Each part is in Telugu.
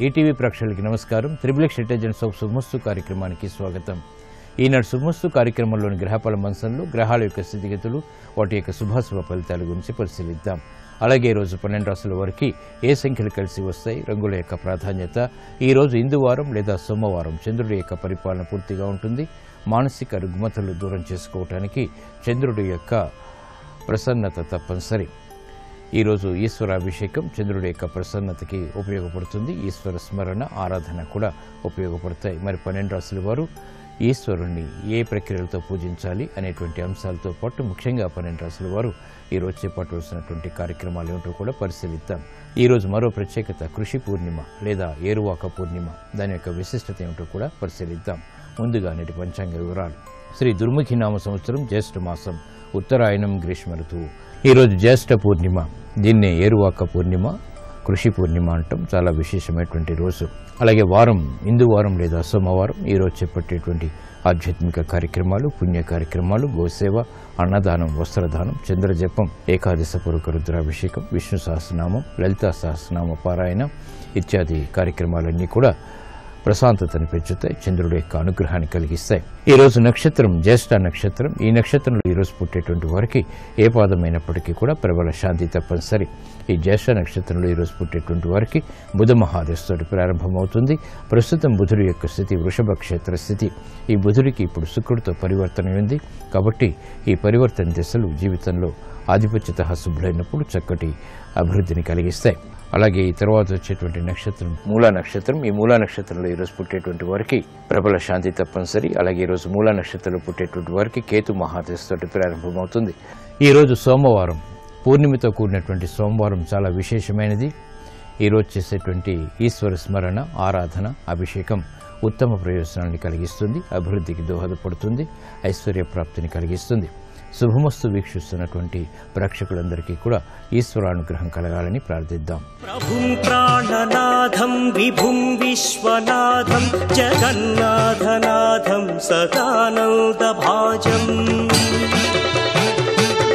ఈటీవీ ప్రేక్షకులకి నమస్కారం. త్రిబులెక్స్ ఇంటెలిజెన్స్ ఆఫ్ శుభమస్తు కార్యక్రమానికి స్వాగతం. ఈనాడు శుభమస్తు కార్యక్రమంలోని గ్రహఫల మంచంలో గ్రహాల యొక్క స్థితిగతులు, వాటి యొక్క శుభాశుభ ఫలితాల గురించి పరిశీలిద్దాం. అలాగే ఈరోజు 12 రాశుల వారికి ఏ సంఖ్యలు కలిసి వస్తాయి, రంగుల యొక్క ప్రాధాన్యత, ఈరోజు ఇందువారం లేదా సోమవారం చంద్రుడి యొక్క పరిపాలన పూర్తిగా ఉంటుంది. మానసిక రుగ్మతలు దూరం చేసుకోవటానికి చంద్రుడి యొక్క ప్రసన్నత తప్పనిసరి. ఈరోజు ఈశ్వరాభిషేకం చంద్రుడి యొక్క ప్రసన్నతకి ఉపయోగపడుతుంది. ఈశ్వర స్మరణ, ఆరాధన కూడా ఉపయోగపడతాయి. మరి 12 రాశుల వారు ఈశ్వరుణ్ణి ఏ ప్రక్రియలతో పూజించాలి అనేటువంటి అంశాలతో పాటు ముఖ్యంగా 12 రాశుల వారు ఈరోజు చేపట్టవలసినటువంటి కార్యక్రమాలు ఏమిటో కూడా పరిశీలిద్దాం. ఈరోజు మరో ప్రత్యేకత కృషి పూర్ణిమ లేదా ఏరువాక పూర్ణిమ, దాని యొక్క విశిష్టత ఏమిటో కూడా పరిశీలిద్దాం. ముందుగా నేటి పంచాంగ వివరాలు. శ్రీ దుర్ముఖి నామ సంవత్సరం జ్యేష్ఠ మాసం, ఉత్తరాయణం, గ్రీష్మ ఋతువు. ఈరోజు జ్యేష్ఠ పూర్ణిమ, దీన్నే ఏరువాక పూర్ణిమ, కృషి పూర్ణిమ అంటాం. చాలా విశేషమైనటువంటి రోజు. అలాగే వారం ఇందువారం లేదా సోమవారం. ఈరోజు చేపట్టేటువంటి ఆధ్యాత్మిక కార్యక్రమాలు, పుణ్య కార్యక్రమాలు, గోసేవ, అన్నదానం, వస్త్రదానం, చంద్రజపం, ఏకాదశ పూర్వక రుద్రాభిషేకం, విష్ణు సహస్రనామం, లలితా సహస్రనామ పారాయణ ఇత్యాది కార్యక్రమాలన్నీ కూడా ప్రశాంతతను పెంచుతాయి, చంద్రుడి యొక్క అనుగ్రహాన్ని కలిగిస్తాయి. ఈరోజు నక్షత్రం జ్యేష్ఠ నక్షత్రం. ఈ నక్షత్రంలో ఈరోజు పుట్టేటువంటి వారికి ఏ పాదమైనప్పటికీ కూడా ప్రబల శాంతి తప్పనిసరి. ఈ జ్యేష్ఠ నక్షత్రంలో ఈరోజు పుట్టేటువంటి వారికి బుధ మహాదశతోటి ప్రారంభమవుతుంది. ప్రస్తుతం బుధుడి యొక్క స్థితి వృషభ క్షేత్ర స్థితి. ఈ బుధుడికి ఇప్పుడు శుక్రుడితో పరివర్తన ఉంది. కాబట్టి ఈ పరివర్తన దశలు జీవితంలో ఆధిపత్యత శుభ్రైనప్పుడు చక్కటి అభివృద్ధిని కలిగిస్తాయి. అలాగే ఈ తర్వాత వచ్చేటువంటి నక్షత్రం మూలా నక్షత్రం. ఈ మూలా నక్షత్రంలో ఈరోజు పుట్టేటువంటి వారికి ప్రబల శాంతి తప్పనిసరి. అలాగే ఈరోజు మూలా నక్షత్రంలో పుట్టేటువంటి వారికి కేతు మహాదశతోటి ప్రారంభమవుతుంది. ఈరోజు సోమవారం, పూర్ణిమతో కూడినటువంటి సోమవారం చాలా విశేషమైనది. ఈరోజు చేసేటువంటి ఈశ్వర స్మరణ, ఆరాధన, అభిషేకం ఉత్తమ ప్రయోజనాన్ని కలిగిస్తుంది, అభివృద్ధికి దోహదపడుతుంది, ఐశ్వర్య ప్రాప్తిని కలిగిస్తుంది. శుభమస్తు వీక్షిస్తున్నటువంటి ప్రేక్షకులందరికీ కూడా ఈశ్వరానుగ్రహం కలగాలని ప్రార్థిద్దాం. ప్రభుం ప్రాణనాథం విభుం విశ్వనాథం జగన్నాథనాథం సదానందభాజం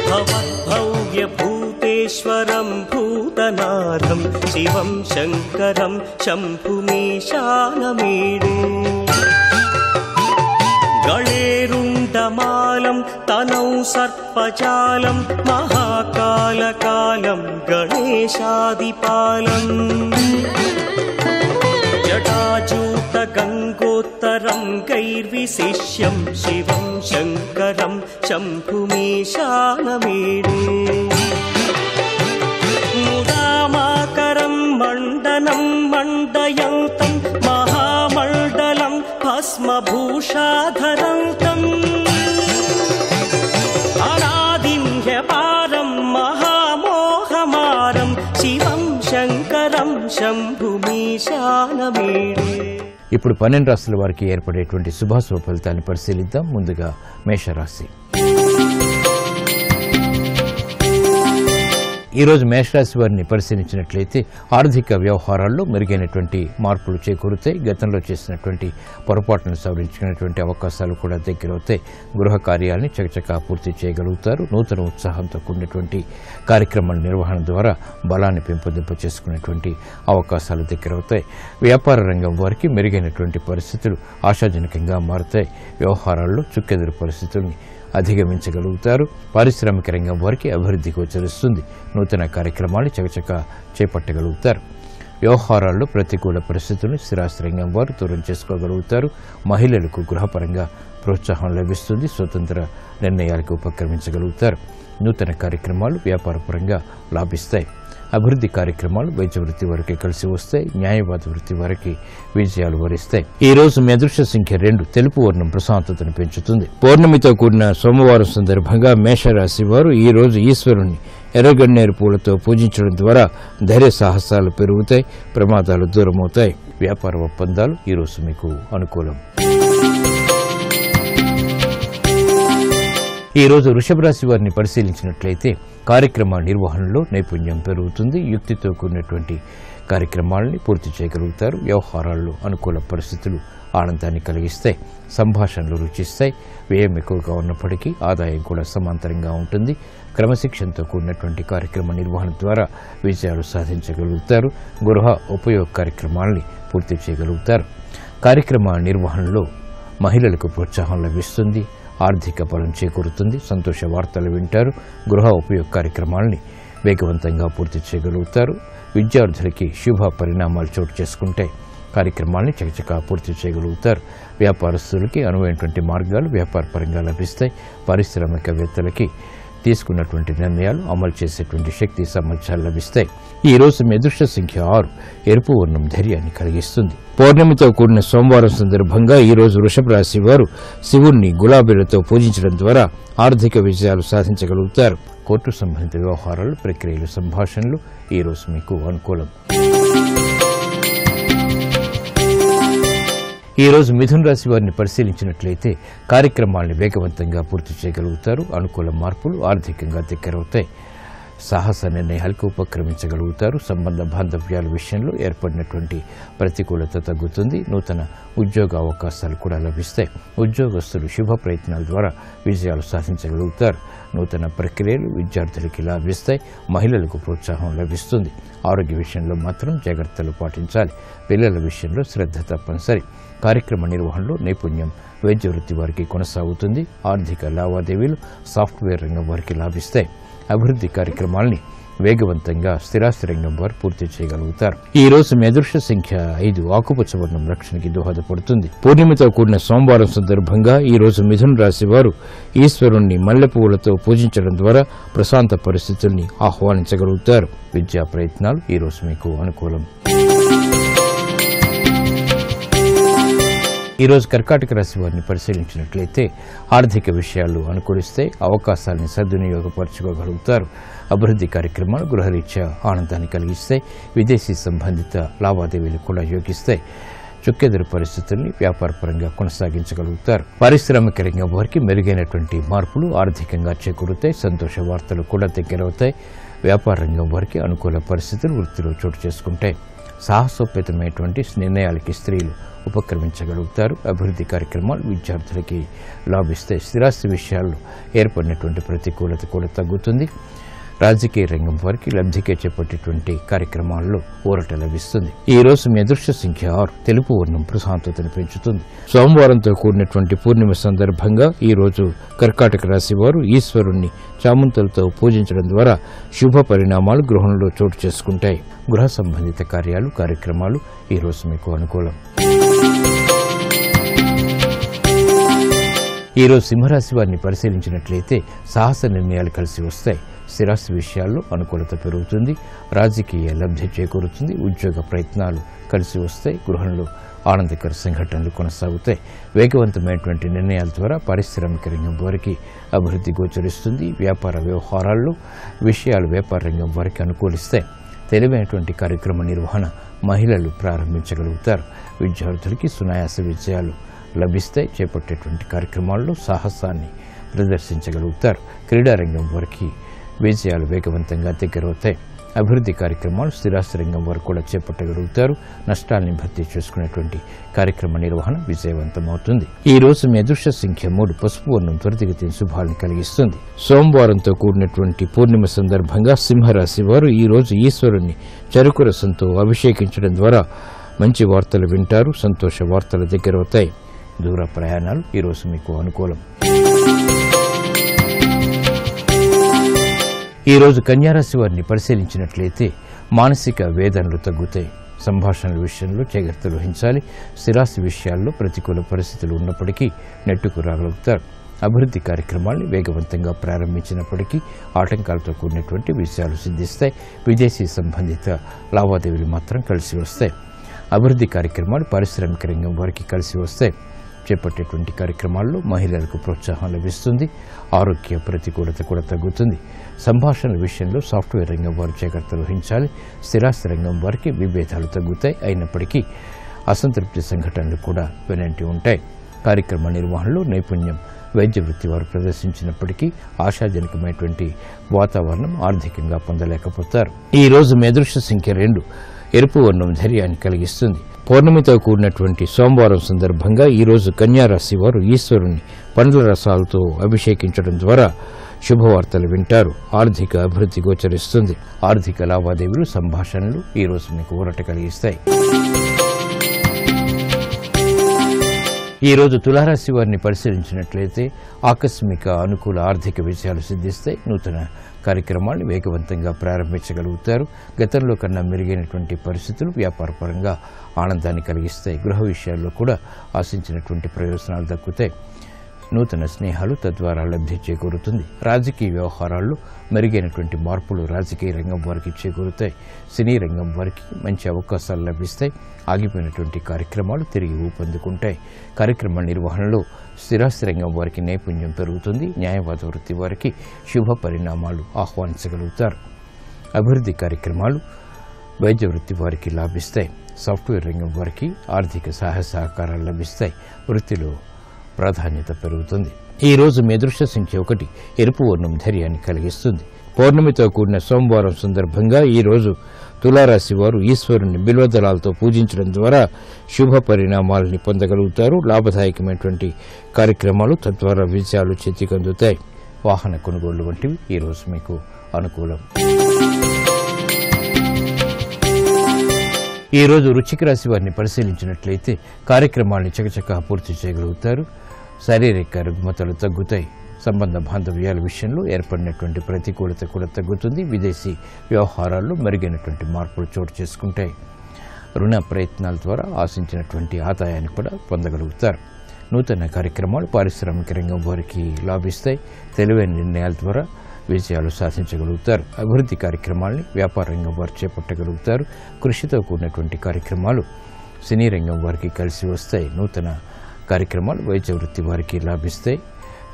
భవద్భవ్య భూతేశ్వరం భూతనాథం శివం శంకరం శంభుమీశానమీడే గళేరుండమాలం తనౌ సర్పజాలం మహాకాలకాలం గణేశాదిపాలం జటాజూత గంగోత్తరం గైర్విశిష్యం శివం శంకరం శంభుమీశానమీడే ముదామాకరం మండనం మండయంతం మహామండలం భస్మభూషాధరంతం అనాదిన్యపారం మహామోహమారం శివం శంకరం శంభుమీశానమీడే. ఇప్పుడు 12 రాశుల వారికి ఏర్పడేటువంటి శుభాశుభ ఫలితాన్ని పరిశీలిద్దాం. ముందుగా మేషరాశి. ఈరోజు మేషరాశి వారిని పరిశీలించినట్లయితే ఆర్థిక వ్యవహారాల్లో మెరుగైనటువంటి మార్పులు చేకూరుతాయి. గతంలో చేసినటువంటి పొరపాట్లను సవరించుకునేటువంటి అవకాశాలు కూడా దగ్గరవుతాయి. గృహ కార్యాలని చకచకా పూర్తి చేయగలుగుతారు. నూతన ఉత్సాహంతో కూడినటువంటి కార్యక్రమాల నిర్వహణ ద్వారా బలాన్ని పెంపొందింప చేసుకునేటువంటి అవకాశాలు దగ్గరవుతాయి. వ్యాపార రంగం వారికి మెరుగైనటువంటి పరిస్థితులు ఆశాజనకంగా మారుతాయి. వ్యవహారాల్లో చుక్కెదురు పరిస్థితుల్ని అధిగమించగలుగుతారు. పారిశ్రామిక రంగం వారికి అభివృద్ధి గోచరిస్తుంది. నూతన కార్యక్రమాలు చకచకా చేపట్టగలుగుతారు. వ్యవహారాల్లో ప్రతికూల పరిస్థితులను స్థిరాస్తి రంగం వారు దూరం చేసుకోగలుగుతారు. మహిళలకు గృహపరంగా ప్రోత్సాహం లభిస్తుంది. స్వతంత్ర నిర్ణయాలకు ఉపక్రమించగలుగుతారు. నూతన కార్యక్రమాలు వ్యాపారపరంగా లాభిస్తాయి. అభివృద్ధి కార్యక్రమాలు వైద్య వృత్తి వారికి కలిసి వస్తాయి. న్యాయవాద వృత్తి వారికి విజయాలు వరిస్తాయి. ఈ రోజు మీ అదృష్ట సంఖ్య 2. తెలుపు వర్ణం ప్రశాంతతను పెంచుతుంది. పౌర్ణమితో కూడిన సోమవారం సందర్భంగా మేషరాశి వారు ఈ రోజు ఈశ్వరుణ్ణి ఎర్రగన్నేరు పూలతో పూజించడం ద్వారా ధైర్య సాహసాలు పెరుగుతాయి, ప్రమాదాలు దూరమవుతాయి. వ్యాపార ఒప్పందాలు ఈరోజు మీకు అనుకూలం. ఈ రోజు వృషభ రాశి వారిని పరిశీలించినట్లయితే కార్యక్రమ నిర్వహణలో నైపుణ్యం పెరుగుతుంది. యుక్తితో కూడినటువంటి కార్యక్రమాలని పూర్తి చేయగలుగుతారు. వ్యవహారాల్లో అనుకూల పరిస్థితులు ఆనందాన్ని కలిగిస్తాయి. సంభాషణలు రుచిస్తాయి. వ్యయం ఎక్కువగా ఉన్నప్పటికీ ఆదాయం కూడా సమాంతరంగా ఉంటుంది. క్రమశిక్షణతో కూడినటువంటి కార్యక్రమ నిర్వహణ ద్వారా విజయాలు సాధించగలుగుతారు. గృహ ఉపయోగ కార్యక్రమాల్ని పూర్తి చేయగలుగుతారు. కార్యక్రమ నిర్వహణలో మహిళలకు ప్రోత్సాహం లభిస్తుంది. ఆర్థిక బలం చేకూరుతుంది. సంతోష వార్తలు వింటారు. గృహ ఉపయోగ కార్యక్రమాల్ని వేగవంతంగా పూర్తి చేయగలుగుతారు. విద్యార్థులకి శుభ పరిణామాలు చోటు చేసుకుంటే కార్యక్రమాల్ని చకచకా పూర్తి చేయగలుగుతారు. వ్యాపారస్తులకి అనువైనటువంటి మార్గాలు వ్యాపారపరంగా లభిస్తాయి. పారిశ్రామికవేత్తలకి తీసుకున్నటువంటి నిర్ణయాలు అమలు చేసేటువంటి శక్తి సామర్థ్యాలు లభిస్తాయి. ఈ రోజు మీ అదృష్ట సంఖ్య 6. ఎరుపు వర్ణం ధైర్యాన్ని కలిగిస్తుంది. పౌర్ణమితో కూడిన సోమవారం సందర్భంగా ఈ రోజు వృషభ రాశి వారు శివుణ్ణి గులాబీలతో పూజించడం ద్వారా ఆర్థిక విజయాలు సాధించగలుగుతారు. కోర్టు సంబంధిత వ్యవహారాలు, ప్రక్రియలు, సంభాషణలు ఈ రోజు మీకు అనుకూలం. ఈ రోజు మిథున రాశి వారిని పరిశీలించినట్లయితే కార్యక్రమాలను వేగవంతంగా పూర్తి చేయగలుగుతారు. అనుకూల మార్పులు ఆర్థికంగా దగ్గరవుతాయి. సాహస నిర్ణయాలకు ఉపక్రమించగలుగుతారు. సంబంధ బాంధవ్యాల విషయంలో ఏర్పడినటువంటి ప్రతికూలత తగ్గుతుంది. నూతన ఉద్యోగ అవకాశాలు కూడా లభిస్తాయి. ఉద్యోగస్తులు శుభ ప్రయత్నాల ద్వారా విజయాలు సాధించగలుగుతారు. నూతన ప్రక్రియలు విద్యార్థులకి లాభిస్తాయి. మహిళలకు ప్రోత్సాహం లభిస్తుంది. ఆరోగ్య విషయంలో మాత్రం జాగ్రత్తలు పాటించాలి. పిల్లల విషయంలో శ్రద్ధ తప్పనిసరి. కార్యక్రమ నిర్వహణలో నైపుణ్యం వైద్య వృత్తి వారికి కొనసాగుతుంది. ఆర్థిక లావాదేవీలు సాఫ్ట్వేర్ రంగం వారికి లాభిస్తాయి. అభివృద్ధి కార్యక్రమాల్ని వేగవంతంగా స్థిరాస్తి రంగం వారు పూర్తి చేయగలుగుతారు. ఈ రోజు మీ అదృష్ట సంఖ్య 5. ఆకుపచ్చ వర్ణం రక్షణకి దోహదపడుతుంది. పూర్ణిమతో కూడిన సోమవారం సందర్భంగా ఈ రోజు మిథున రాశి వారు ఈశ్వరుణ్ణి మల్లె పువ్వులతో పూజించడం ద్వారా ప్రశాంత పరిస్థితుల్ని ఆహ్వానించగలుగుతారు. విద్యా ప్రయత్నాలు ఈ రోజు మీకు అనుకూలం. ఈ రోజు కర్కాటక రాశి వారిని పరిశీలించినట్లయితే ఆర్థిక విషయాలు అనుకూలిస్తే అవకాశాలను సద్వినియోగపరచుకోగలుగుతారు. అభివృద్ధి కార్యక్రమాలు గృహరీత్యా ఆనందాన్ని కలిగిస్తాయి. విదేశీ సంబంధిత లావాదేవీలు కూడా యోగిస్తాయి. చుక్కెదురు పరిస్థితుల్ని వ్యాపారపరంగా కొనసాగించగలుగుతారు. పారిశ్రామిక రంగం వారికి మెరుగైనటువంటి మార్పులు ఆర్థికంగా చేకూరుతాయి. సంతోష వార్తలు కూడా దగ్గరవుతాయి. వ్యాపార రంగం వారికి అనుకూల పరిస్థితులు వృత్తిలో చోటు చేసుకుంటాయి. సాహసోపేతమైనటువంటి నిర్ణయాలకి స్త్రీలు ఉపక్రమించగలుగుతారు. అభివృద్ధి కార్యక్రమాలు విద్యార్థులకి లాభిస్తాయి. స్థిరాస్తి విషయాల్లో ఏర్పడినటువంటి ప్రతికూలత కూడా తగ్గుతుంది. రాజకీయ రంగం వారికి లబ్ధికే చేపట్టేటువంటి కార్యక్రమాల్లో ఊరట లభిస్తుంది. ఈ రోజు మీ అదృష్ట సంఖ్య 6. తెలుపు వర్ణం ప్రశాంతతను పెంచుతుంది. సోమవారంతో కూడినటువంటి పూర్ణిమ సందర్భంగా ఈ రోజు కర్కాటక రాశి వారు ఈశ్వరుణ్ణి చామంతులతో పూజించడం ద్వారా శుభ పరిణామాలు గృహంలో చోటు చేసుకుంటాయి. గృహ సంబంధిత కార్యక్రమాలు ఈ రోజు మీకు అనుకూలం. ఈ రోజు సింహరాశి వారిని పరిశీలించినట్లయితే సాహస నిర్ణయాలు కలిసి వస్తాయి. స్థిరాస్తి విషయాల్లో అనుకూలత పెరుగుతుంది. రాజకీయ లబ్ధి చేకూరుతుంది. ఉద్యోగ ప్రయత్నాలు కలిసి వస్తాయి. గృహంలో ఆనందకర సంఘటనలు కొనసాగుతాయి. వేగవంతమైనటువంటి నిర్ణయాల ద్వారా పారిశ్రామిక రంగం వారికి అభివృద్ధి గోచరిస్తుంది. వ్యాపార వ్యవహారాల్లో విషయాలు వ్యాపార రంగం వారికి అనుకూలిస్తాయి. తెలివైనటువంటి కార్యక్రమ నిర్వహణ మహిళలు ప్రారంభించగలుగుతారు. విద్యార్థులకి సునాయాస విజయాలు లభిస్తాయి. చేపట్టేటువంటి కార్యక్రమాల్లో సాహసాన్ని ప్రదర్శించగలుగుతారు. క్రీడారంగం వారికి విజయాలు వేగవంతంగా దగ్గరవుతాయి. అభివృద్ధి కార్యక్రమాలు స్థిరాస్తి రంగం వారు కూడా చేపట్టగలుగుతారు. నష్టాల్ని భర్తీ చేసుకునేటువంటి కార్యక్రమ నిర్వహణ విజయవంతమవుతుంది. ఈ రోజు మీ అదృష్ట సంఖ్య 3. పసుపు వర్ణం త్వరితగతిన శుభాలను కలిగిస్తుంది. సోమవారంతో కూడినటువంటి పూర్ణిమ సందర్భంగా సింహరాశి వారు ఈ రోజు ఈశ్వరుణ్ణి చెరుకు రసంతో అభిషేకించడం ద్వారా మంచి వార్తలు వింటారు. సంతోష వార్తలు దగ్గరవుతాయి. దూర ప్రయాణాలు ఈ రోజు మీకు అనుకూలం. ఈ రోజు కన్యారాశి వారిని పరిశీలించినట్లయితే మానసిక వేదనలు తగ్గుతాయి. సంభాషణల విషయంలో జాగ్రత్తలు వహించాలి. స్థిరాస్తి విషయాల్లో ప్రతికూల పరిస్థితులు ఉన్నప్పటికీ నెట్టుకు రాగలుగుతారు. అభివృద్ధి కార్యక్రమాల్ని వేగవంతంగా ప్రారంభించినప్పటికీ ఆటంకాలతో కూడినటువంటి విషయాలు సిద్ధిస్తాయి. విదేశీ సంబంధిత లావాదేవీలు మాత్రం కలిసి వస్తాయి. అభివృద్ధి కార్యక్రమాలు పారిశ్రామిక రంగం వారికి కలిసి వస్తాయి. చేపట్టేటువంటి కార్యక్రమాల్లో మహిళలకు ప్రోత్సాహం లభిస్తుంది. ఆరోగ్య ప్రతికూలత కూడా తగ్గుతుంది. సంభాషణల విషయంలో సాఫ్ట్వేర్ రంగం వారు జాగ్రత్తలు వహించాలి. స్థిరాస్తి రంగం వారికి విభేదాలు తగ్గుతాయి. అయినప్పటికీ అసంతృప్తి సంఘటనలు కూడా వెనంటి ఉంటాయి. కార్యక్రమ నిర్వహణలో నైపుణ్యం వైద్య వృత్తి వారు ప్రదర్శించినప్పటికీ ఆశాజనకమైనటువంటి వాతావరణం ఆర్థికంగా పొందలేకపోతారు. ఈ రోజు మీ అదృష్ట సంఖ్య 2. ఎరుపు వర్ణం ధైర్యాన్ని కలిగిస్తుంది. పౌర్ణమితో కూడినటువంటి సోమవారం సందర్భంగా ఈరోజు కన్యారాశి వారు ఈశ్వరుని పండ్ల రసాలతో అభిషేకించడం ద్వారా శుభవార్తలు వింటారు. ఆర్థిక అభివృద్ధి గోచరిస్తుంది. ఆర్థిక లావాదేవీలు, సంభాషణలు ఈరోజు మీకు ఊరట కలిగిస్తాయి. ఈరోజు తులారాశి వారిని పరిశీలించినట్లయితే ఆకస్మిక అనుకూల ఆర్థిక విజయాలు సిద్ధిస్తాయి. నూతన కార్యక్రమాలను వేగవంతంగా ప్రారంభించగలుగుతారు. గతంలో కన్నా మెరుగైనటువంటి పరిస్థితులు వ్యాపారపరంగా ఆనందాన్ని కలిగిస్తాయి. గృహ విషయాల్లో కూడా ఆశించినటువంటి ప్రయోజనాలు దక్కుతాయి. నూతన స్నేహాలు తద్వారా లబ్ధి చేకూరుతుంది. రాజకీయ వ్యవహారాల్లో మెరుగైనటువంటి మార్పులు రాజకీయ రంగం వారికి చేకూరుతాయి. సినీ రంగం వారికి మంచి అవకాశాలు లభిస్తాయి. ఆగిపోయినటువంటి కార్యక్రమాలు తిరిగి ఊపందుకుంటాయి. కార్యక్రమాల నిర్వహణలో స్థిరాస్తి రంగం వారికి నైపుణ్యం పెరుగుతుంది. న్యాయవాద వృత్తి వారికి శుభ పరిణామాలు ఆహ్వానించగలుగుతారు. అభివృద్ధి కార్యక్రమాలు వైద్య వృత్తి వారికి లాభిస్తాయి. సాఫ్ట్వేర్ రంగం వారికి ఆర్థిక సహాయ సహకారాలు లభిస్తాయి. వృత్తిలో ప్రాధాన్యత పెరుగుతుంది. ఈ రోజు మీ అదృష్ట సంఖ్య 1. ఎరుపు వర్ణం ధైర్యాన్ని కలిగిస్తుంది. పౌర్ణమితో కూడిన సోమవారం సందర్భంగా ఈ రోజు తులారాశి వారు ఈశ్వరుని బిల్వదళాలతో పూజించడం ద్వారా శుభ పరిణామాలని పొందగలుగుతారు. లాభదాయకమైనటువంటి కార్యక్రమాలు తద్వారా విజయాలు చేతికందుతాయి. వాహన కొనుగోళ్లు వంటివి ఈ రోజు మీకు అనుకూలం. ఈ రోజు వృశ్చిక రాశి వారిని పరిశీలించినట్లయితే కార్యక్రమాలను చకచకా పూర్తి చేయగలుగుతారు. శారీరక రుగ్మతలు తగ్గుతాయి. సంబంధ బాంధవ్యాల విషయంలో ఏర్పడినటువంటి ప్రతికూలత కూడా తగ్గుతుంది. విదేశీ వ్యవహారాల్లో మెరుగైనటువంటి మార్పులు చోటు చేసుకుంటాయి. రుణ ప్రయత్నాల ద్వారా ఆశించినటువంటి ఆదాయాన్ని కూడా పొందగలుగుతారు. నూతన కార్యక్రమాలు పారిశ్రామిక రంగం వారికి లాభిస్తాయి. తెలివైన నిర్ణయాల ద్వారా విజయాలు సాధించగలుగుతారు. అభివృద్ధి కార్యక్రమాల్ని వ్యాపార రంగం వారు చేపట్టగలుగుతారు. కృషితో కూడినటువంటి కార్యక్రమాలు సినీ రంగం వారికి కలిసి వస్తాయి. నూతన కార్యక్రమాలు వైద్య వృత్తి వారికి లాభిస్తాయి.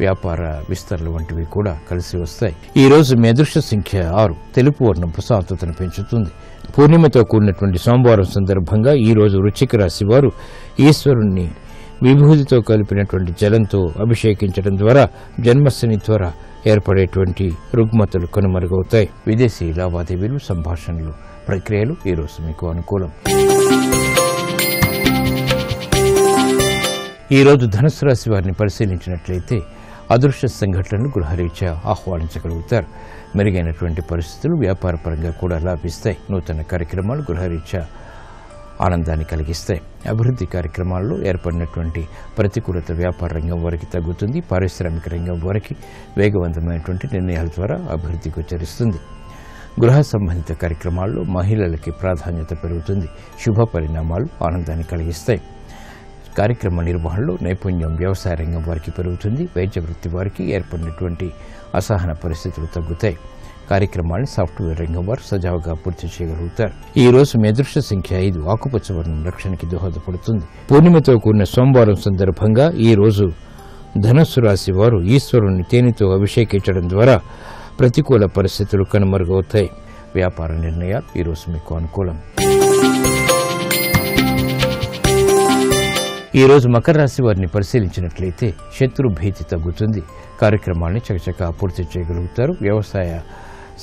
వ్యాపార విస్తరణ వంటివి కూడా కలిసి వస్తాయి. ఈ రోజు మీ అదృష్ట సంఖ్య 6. తెలుపు వర్ణం ప్రశాంతతను పెంచుతుంది. పూర్ణిమతో కూడినటువంటి సోమవారం సందర్భంగా ఈ రోజు వృశ్చిక రాశి వారు ఈశ్వరుణ్ణి విభూతితో కలిపినటువంటి జలంతో అభిషేకించడం ద్వారా జన్మశని ద్వారా ఏర్పడేటువంటి రుగ్మతలు కనుమరుగవుతాయి. విదేశీ లావాదేవీలు, సంభాషణలు, ప్రక్రియలు ఈరోజు మీకు అనుకూలం. ఈరోజు ధనుసు రాశి వారిని పరిశీలించినట్లయితే అదృశ్య సంఘటనలు గృహరీత్యా ఆహ్వానించగలుగుతారు. మెరుగైనటువంటి పరిస్థితులు వ్యాపారపరంగా కూడా లాభిస్తాయి. నూతన కార్యక్రమాలు గృహరీత్యా ఆనందాన్ని కలిగిస్తాయి. అభివృద్ధి కార్యక్రమాల్లో ఏర్పడినటువంటి ప్రతికూలత వ్యాపార రంగం వారికి తగ్గుతుంది. పారిశ్రామిక రంగం వారికి వేగవంతమైనటువంటి నిర్ణయాల ద్వారా అభివృద్ధి గోచరిస్తుంది. గృహ సంబంధిత కార్యక్రమాల్లో మహిళలకి ప్రాధాన్యత పెరుగుతుంది. శుభ పరిణామాలు ఆనందాన్ని కలిగిస్తాయి. కార్యక్రమ నిర్వహణలో నైపుణ్యం వ్యవసాయ రంగం వారికి పెరుగుతుంది. వైద్య వృత్తి వారికి ఏర్పడినటువంటి అసహన పరిస్థితులు తగ్గుతాయి. కార్యక్రమాన్ని సాఫ్ట్వేర్ రంగం వారు సజావుగా పూర్తి చేయగలుగుతారు. ఈ రోజు మీ అదృష్ట సంఖ్య 5. ఆకుపచ్చ వర్ణం రక్షణకి దోహదపడుతుంది. పూర్ణిమతో కూడిన సోమవారం సందర్భంగా ఈ రోజు ధనుస్సు రాశి వారు ఈశ్వరుని తేనెతో అభిషేకించడం ద్వారా ప్రతికూల పరిస్థితులు కనుమరుగవుతాయి. వ్యాపార నిర్ణయాలు ఈరోజు మీకు అనుకూలం. ఈ రోజు మకర రాశి వారిని పరిశీలించినట్లయితే శత్రు భీతి తగ్గుతుంది. కార్యక్రమాన్ని చకచకా పూర్తి చేయగలుగుతారు. వ్యవసాయ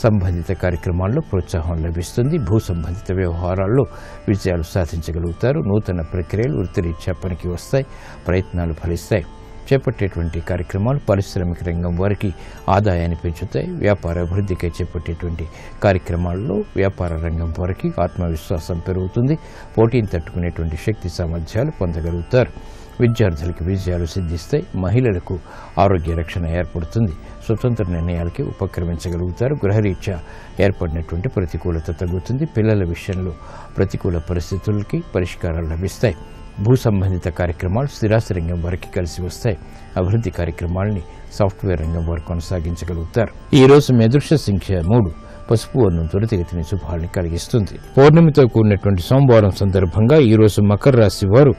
సంబంధిత కార్యక్రమాల్లో ప్రోత్సాహం లభిస్తుంది. భూ సంబంధిత వ్యవహారాల్లో విజయాలు సాధించగలుగుతారు. నూతన ప్రక్రియలు వృత్తిరీత్యా పనికి వస్తాయి. ప్రయత్నాలు ఫలిస్తాయి. చేపట్టేటువంటి కార్యక్రమాలు పారిశ్రామిక రంగం వారికి ఆదాయాన్ని పెంచుతాయి. వ్యాపార అభివృద్ధికై చేపట్టేటువంటి కార్యక్రమాల్లో వ్యాపార రంగం వారికి ఆత్మవిశ్వాసం పెరుగుతుంది. పోటీని తట్టుకునేటువంటి శక్తి సామర్థ్యాలు పొందగలుగుతారు. విద్యార్థులకు విజయాలు సిద్ధిస్తాయి. మహిళలకు ఆరోగ్య రక్షణ ఏర్పడుతుంది. స్వతంత్ర నిర్ణయాలకి ఉపక్రమించగలుగుతారు. గృహరీత్యా ఏర్పడినటువంటి ప్రతికూలత తగ్గుతుంది. పిల్లల విషయంలో ప్రతికూల పరిస్థితులకి పరిష్కారాలు లభిస్తాయి. భూ సంబంధిత కార్యక్రమాలు స్థిరాస్తి రంగం వారికి కలిసి వస్తాయి. అభివృద్ధి కార్యక్రమాలని సాఫ్ట్వేర్ రంగం వారు కొనసాగించగలుగుతారు. ఈ రోజు మీ అదృష్ట సంఖ్య 3. పసుపు వర్ణం త్వరితగతిని శుభాన్ని కలిగిస్తుంది. పౌర్ణమితో కూడినటువంటి సోమవారం సందర్భంగా ఈ రోజు మకర రాశి వారు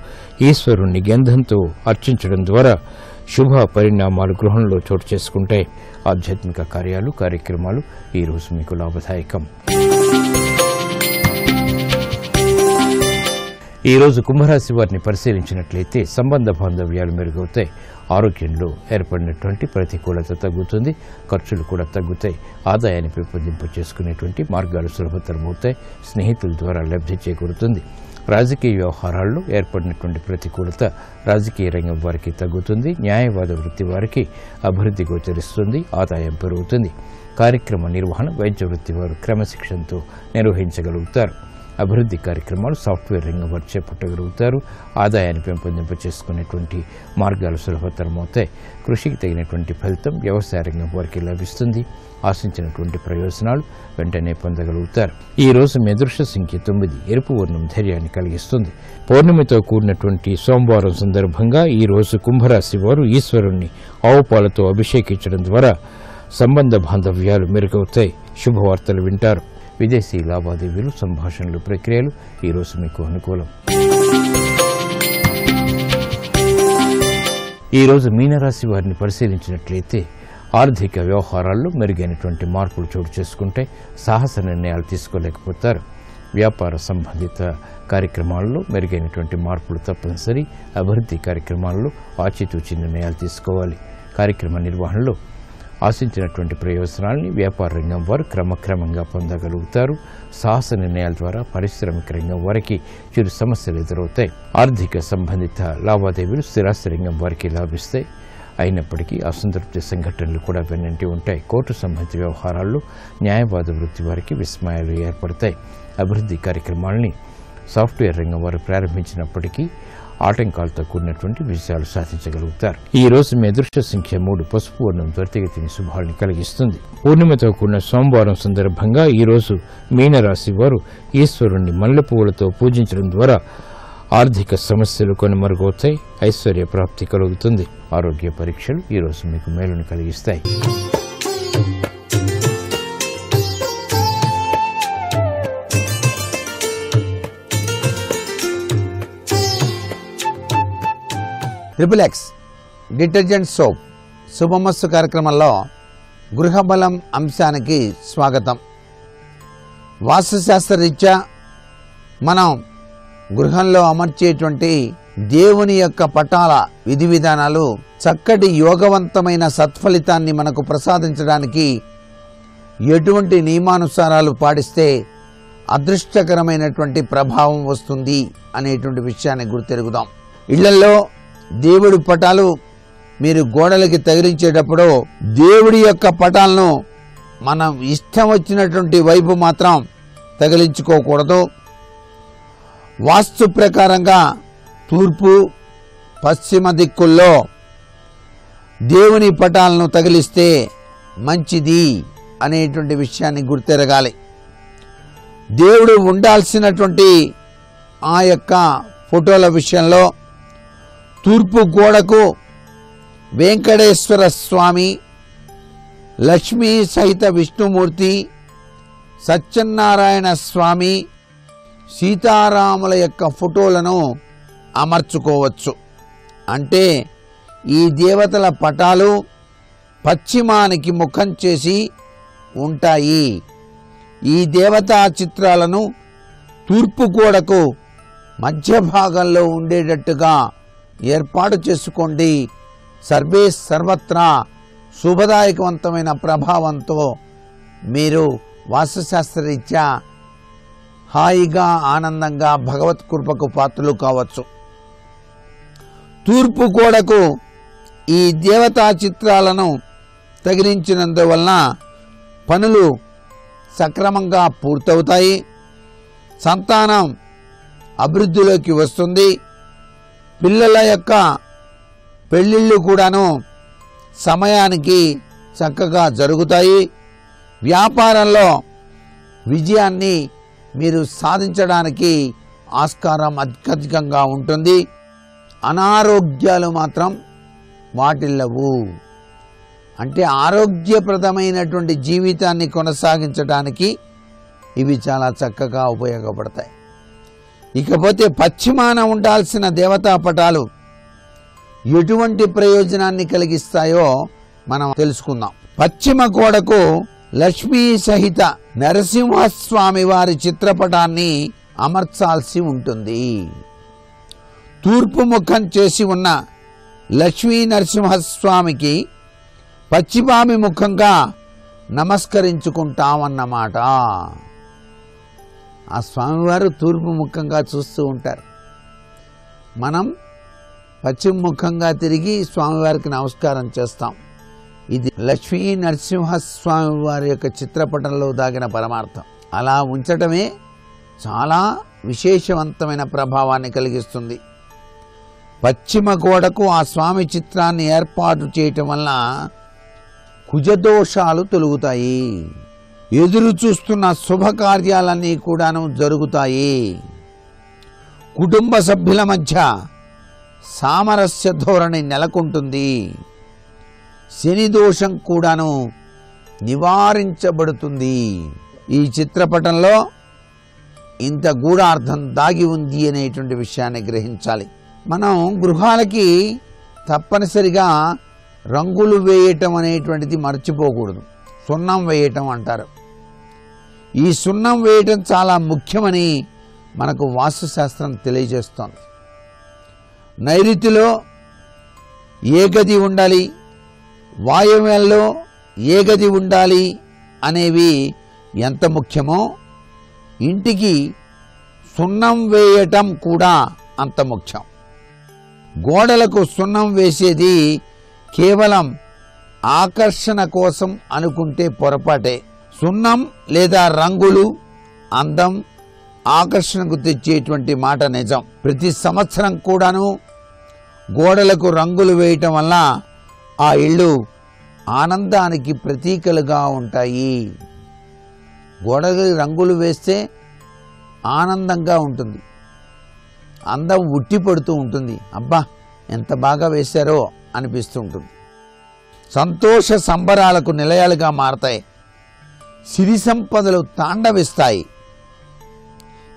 ఈశ్వరుణ్ణి గంధంతో అర్చించడం ద్వారా శుభ పరిణామాలు గృహంలో చోటు చేసుకుంటాయి. ఆధ్యాత్మిక కార్యక్రమాలు ఈ రోజు మీకు లాభదాయకం. ఈరోజు కుంభరాశి వారిని పరిశీలించినట్లయితే సంబంధ బాంధవ్యాలు మెరుగవుతాయి. ఆరోగ్యంలో ఏర్పడినటువంటి ప్రతికూలత తగ్గుతుంది. ఖర్చులు కూడా తగ్గుతాయి. ఆదాయాన్ని పెంపొందింప చేసుకునేటువంటి మార్గాలు సులభతరమవుతాయి. స్నేహితుల ద్వారా లబ్ధి చేకూరుతుంది. రాజకీయ వ్యవహారాల్లో ఏర్పడినటువంటి ప్రతికూలత రాజకీయ రంగం వారికి తగ్గుతుంది. న్యాయవాద వృత్తి వారికి అభివృద్ధి గోచరిస్తుంది. ఆదాయం పెరుగుతుంది. కార్యక్రమ నిర్వహణ వైద్య వృత్తి వారు క్రమశిక్షణతో నిర్వహించగలుగుతారు. అభివృద్ధి కార్యక్రమాలు సాఫ్ట్వేర్ రంగం వారు చేపట్టగలుగుతారు. ఆదాయాన్ని పెంపొందింప చేసుకునేటువంటి మార్గాలు సులభతరమవుతాయి. కృషికి తగినటువంటి ఫలితం వ్యవసాయ రంగం వారికి లభిస్తుంది. ఆశించినటువంటి ప్రయోజనాలు వెంటనే పొందగలుగుతారు. ఈ రోజు మీ అదృష్ట సంఖ్య 9. ఎరుపు వర్ణం ధైర్యాన్ని కలిగిస్తుంది. పౌర్ణమితో కూడినటువంటి సోమవారం సందర్భంగా ఈ రోజు కుంభరాశి వారు ఈశ్వరుణ్ణి ఆవు పాలతో అభిషేకించడం ద్వారా సంబంధ బాంధవ్యాలు మెరుగవుతాయి. శుభవార్తలు వింటారు. విదేశీ లావాదేవీలు, సంభాషణలు, ప్రక్రియలు ఈరోజు మీకు అనుకూలం. ఈరోజు మీనరాశి వారిని పరిశీలించినట్లయితే ఆర్థిక వ్యవహారాల్లో మెరుగైనటువంటి మార్పులు చోటు చేసుకుంటే సాహస నిర్ణయాలు తీసుకోలేకపోతారు. వ్యాపార సంబంధిత కార్యక్రమాల్లో మెరుగైనటువంటి మార్పులు తప్పనిసరి. అభివృద్ధి కార్యక్రమాల్లో ఆచితూచి నిర్ణయాలు తీసుకోవాలి. కార్యక్రమ నిర్వహణలో ఆశించినటువంటి ప్రయోజనాల్ని వ్యాపార రంగం వారు క్రమక్రమంగా పొందగలుగుతారు. సాహస నిర్ణయాల ద్వారా పారిశ్రామిక రంగం వారికి చిరు సమస్యలు ఎదురవుతాయి. ఆర్థిక సంబంధిత లావాదేవీలు స్థిరాస్తి రంగం వారికి లాభిస్తాయి. అయినప్పటికీ అసంతృప్తి సంఘటనలు కూడా వెన్నంటి ఉంటాయి. కోర్టు సంబంధిత వ్యవహారాల్లో న్యాయవాద వృత్తి వారికి విస్మయాలు ఏర్పడతాయి. అభివృద్ధి కార్యక్రమాలని సాఫ్ట్వేర్ రంగం వారు ప్రారంభించినప్పటికీ ఆటంకాలతో కూడినటువంటి విజయాలు సాధించగలుగుతారు. ఈ రోజు మీ అదృష్ట సంఖ్య 3. పసుపు వర్ణం త్వరితగతిని శుభాలను కలిగిస్తుంది. పూర్ణిమతో కూడిన సోమవారం సందర్భంగా ఈ రోజు మీనరాశి వారు ఈశ్వరుణ్ణి మల్లె పువ్వులతో పూజించడం ద్వారా ఆర్థిక సమస్యలు కొనమరుగవుతాయి. ఐశ్వర్య ప్రాప్తి కలుగుతుంది. ఆరోగ్య పరీక్షలు ఈ రోజు మీకు మేలును కలిగిస్తాయి. XXX డిటర్జెంట్ సోప్ శుభమస్తు కార్యక్రమంలో గృహబలం అంశానికి స్వాగతం. వాస్తుశాస్త్రరీత్యా మనం గృహంలో అమర్చేటువంటి దేవుని యొక్క పటాల విధి విధానాలు చక్కటి యోగవంతమైన సత్ఫలితాన్ని మనకు ప్రసాదించడానికి ఎటువంటి నియమానుసారాలు పాటిస్తే అదృష్టకరమైనటువంటి ప్రభావం వస్తుంది అనేటువంటి విషయాన్ని గుర్తెరుగుదాం. ఇళ్లలో దేవుడి పటాలు మీరు గోడలకి తగిలించేటప్పుడు దేవుడి యొక్క పటాలను మనం ఇష్టం వచ్చినటువంటి వైపు మాత్రం తగిలించుకోకూడదు. వాస్తు ప్రకారంగా తూర్పు పశ్చిమ దిక్కుల్లో దేవుని పటాలను తగిలిస్తే మంచిది అనేటువంటి విషయాన్ని గుర్తెరగాలి. దేవుడు ఉండాల్సినటువంటి ఆ యొక్క ఫోటోల విషయంలో తూర్పు గోడకు వెంకటేశ్వర స్వామి, లక్ష్మీ సహిత విష్ణుమూర్తి, సత్యనారాయణ స్వామి, సీతారాముల యొక్క ఫోటోలను అమర్చుకోవచ్చు. అంటే ఈ దేవతల పటాలు పశ్చిమానికి ముఖం చేసి ఉంటాయి. ఈ దేవతా చిత్రాలను తూర్పు గోడకు మధ్య భాగంలో ఉండేటట్టుగా ఏర్పాటు చేసుకోండి. సర్వే సర్వత్రా శుభదాయకవంతమైన ప్రభావంతో మీరు వాస్తుశాస్త్రరీత్యా హాయిగా ఆనందంగా భగవత్ కృపకు పాత్రలు కావచ్చు. తూర్పు గోడకు ఈ దేవతా చిత్రాలను తగిలించినందువలన పనులు సక్రమంగా పూర్తవుతాయి. సంతానం అభివృద్ధిలోకి వస్తుంది. పిల్లల యొక్క పెళ్ళిళ్ళు కూడాను సమయానికి చక్కగా జరుగుతాయి. వ్యాపారంలో విజయాన్ని మీరు సాధించడానికి ఆస్కారం అత్యధికంగా ఉంటుంది. అనారోగ్యాలు మాత్రం వాటిల్లవు. అంటే ఆరోగ్యప్రదమైనటువంటి జీవితాన్ని కొనసాగించడానికి ఇవి చాలా చక్కగా ఉపయోగపడతాయి. ఇకపోతే పశ్చిమాన ఉండాల్సిన దేవతా పటాలు ఎటువంటి ప్రయోజనాన్ని కలిగిస్తాయో మనం తెలుసుకుందాం. పశ్చిమ గోడకు లక్ష్మీ సహిత నరసింహస్వామి వారి చిత్రపటాన్ని అమర్చాల్సి ఉంటుంది. తూర్పు ముఖం చేసి ఉన్న లక్ష్మీ నరసింహస్వామికి పశ్చిమాభిముఖంగా నమస్కరించుకుంటామన్నమాట. ఆ స్వామివారు తూర్పు ముఖంగా చూస్తూ ఉంటారు. మనం పశ్చిమ ముఖంగా తిరిగి స్వామివారికి నమస్కారం చేస్తాం. ఇది లక్ష్మీ నరసింహస్వామి వారి యొక్క చిత్రపటంలో దాగిన పరమార్థం. అలా ఉంచటమే చాలా విశేషవంతమైన ప్రభావాన్ని కలిగిస్తుంది. పశ్చిమ గోడకు ఆ స్వామి చిత్రాన్ని ఏర్పాటు చేయటం వల్ల కుజదోషాలు తొలగుతాయి. ఎదురు చూస్తున్న శుభకార్యాలన్నీ కూడాను జరుగుతాయి. కుటుంబ సభ్యుల మధ్య సామరస్య ధోరణి నెలకొంటుంది. శని దోషం కూడాను నివారించబడుతుంది. ఈ చిత్రపటంలో ఇంత గూఢార్థం దాగి ఉంది అనేటువంటి విషయాన్ని గ్రహించాలి. మనం గృహాలకి తప్పనిసరిగా రంగులు వేయటం అనేటువంటిది మర్చిపోకూడదు. సున్నం వేయటం అంటారు. ఈ సున్నం వేయటం చాలా ముఖ్యమని మనకు వాస్తుశాస్త్రం తెలియజేస్తోంది. నైరుతిలో ఏ గది ఉండాలి, వాయువ్యంలో ఏ గది ఉండాలి అనేవి ఎంత ముఖ్యమో ఇంటికి సున్నం వేయటం కూడా అంత ముఖ్యం. గోడలకు సున్నం వేసేది కేవలం ఆకర్షణ కోసం అనుకుంటే పొరపాటే. సున్నం లేదా రంగులు అందం, ఆకర్షణకు తెచ్చేటువంటి మాట నిజం. ప్రతి సంవత్సరం కూడాను గోడలకు రంగులు వేయటం వల్ల ఆ ఇళ్ళు ఆనందానికి ప్రతీకలుగా ఉంటాయి. గోడలకు రంగులు వేస్తే ఆనందంగా ఉంటుంది, అందం ఉట్టిపడుతూ ఉంటుంది. అబ్బా ఎంత బాగా వేశారో అనిపిస్తూ ఉంటుంది. సంతోష సంబరాలకు నిలయాలుగా మారతాయి. సిరి సంపదలు తాండవిస్తాయి.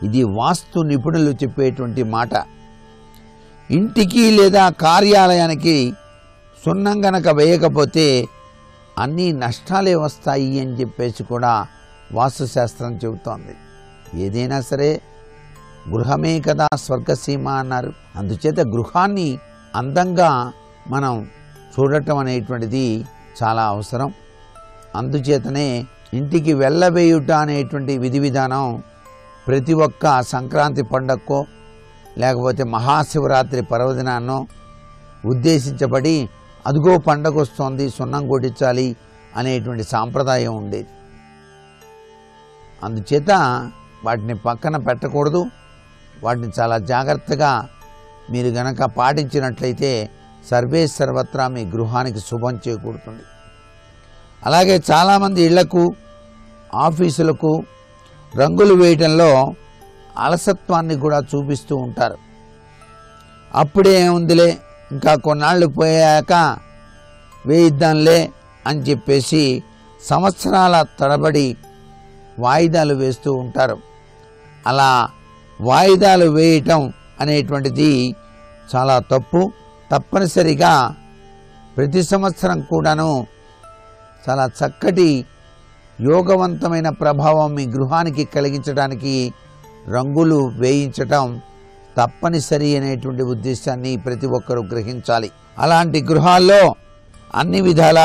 ఇది వాస్తు నిపుణులు చెప్పేటువంటి మాట. ఇంటికి లేదా కార్యాలయానికి సున్నం గనక వేయకపోతే అన్నీ నష్టాలే వస్తాయి అని చెప్పేసి కూడా వాస్తుశాస్త్రం చెబుతోంది. ఏదైనా సరే గృహమే కదా స్వర్గసీమ అన్నారు. అందుచేత గృహాన్ని అందంగా మనం చూడటం అనేటువంటిది చాలా అవసరం. అందుచేతనే ఇంటికి వెళ్ళవేయుట అనేటువంటి విధి విధానం ప్రతి ఒక్క సంక్రాంతి పండగకో లేకపోతే మహాశివరాత్రి పర్వదినాన్నో ఉద్దేశించబడి అదిగో పండగ వస్తోంది సున్నం కొట్టించాలి అనేటువంటి సాంప్రదాయం ఉండేది. అందుచేత వాటిని పక్కన పెట్టకూడదు. వాటిని చాలా జాగ్రత్తగా మీరు గనక పాటించినట్లయితే సర్వే సర్వత్రా మీ గృహానికి శుభం చేకూరుతుంది. అలాగే చాలామంది ఇళ్లకు ఆఫీసులకు రంగులు వేయటంలో అలసత్వాన్ని కూడా చూపిస్తూ ఉంటారు. అప్పుడే ఉందిలే, ఇంకా కొన్నాళ్ళు పోయాక వేయిద్దాంలే అని చెప్పేసి సంవత్సరాల తరబడి వాయిదాలు వేస్తూ ఉంటారు. అలా వాయిదాలు వేయటం అనేటువంటిది చాలా తప్పు. తప్పనిసరిగా ప్రతి సంవత్సరం కూడాను చాలా చక్కటి యోగవంతమైన ప్రభావం మీ గృహానికి కలిగించడానికి రంగులు వేయించటం తప్పనిసరి అనేటువంటి ఉద్దేశాన్ని ప్రతి ఒక్కరూ గ్రహించాలి. అలాంటి గృహాల్లో అన్ని విధాల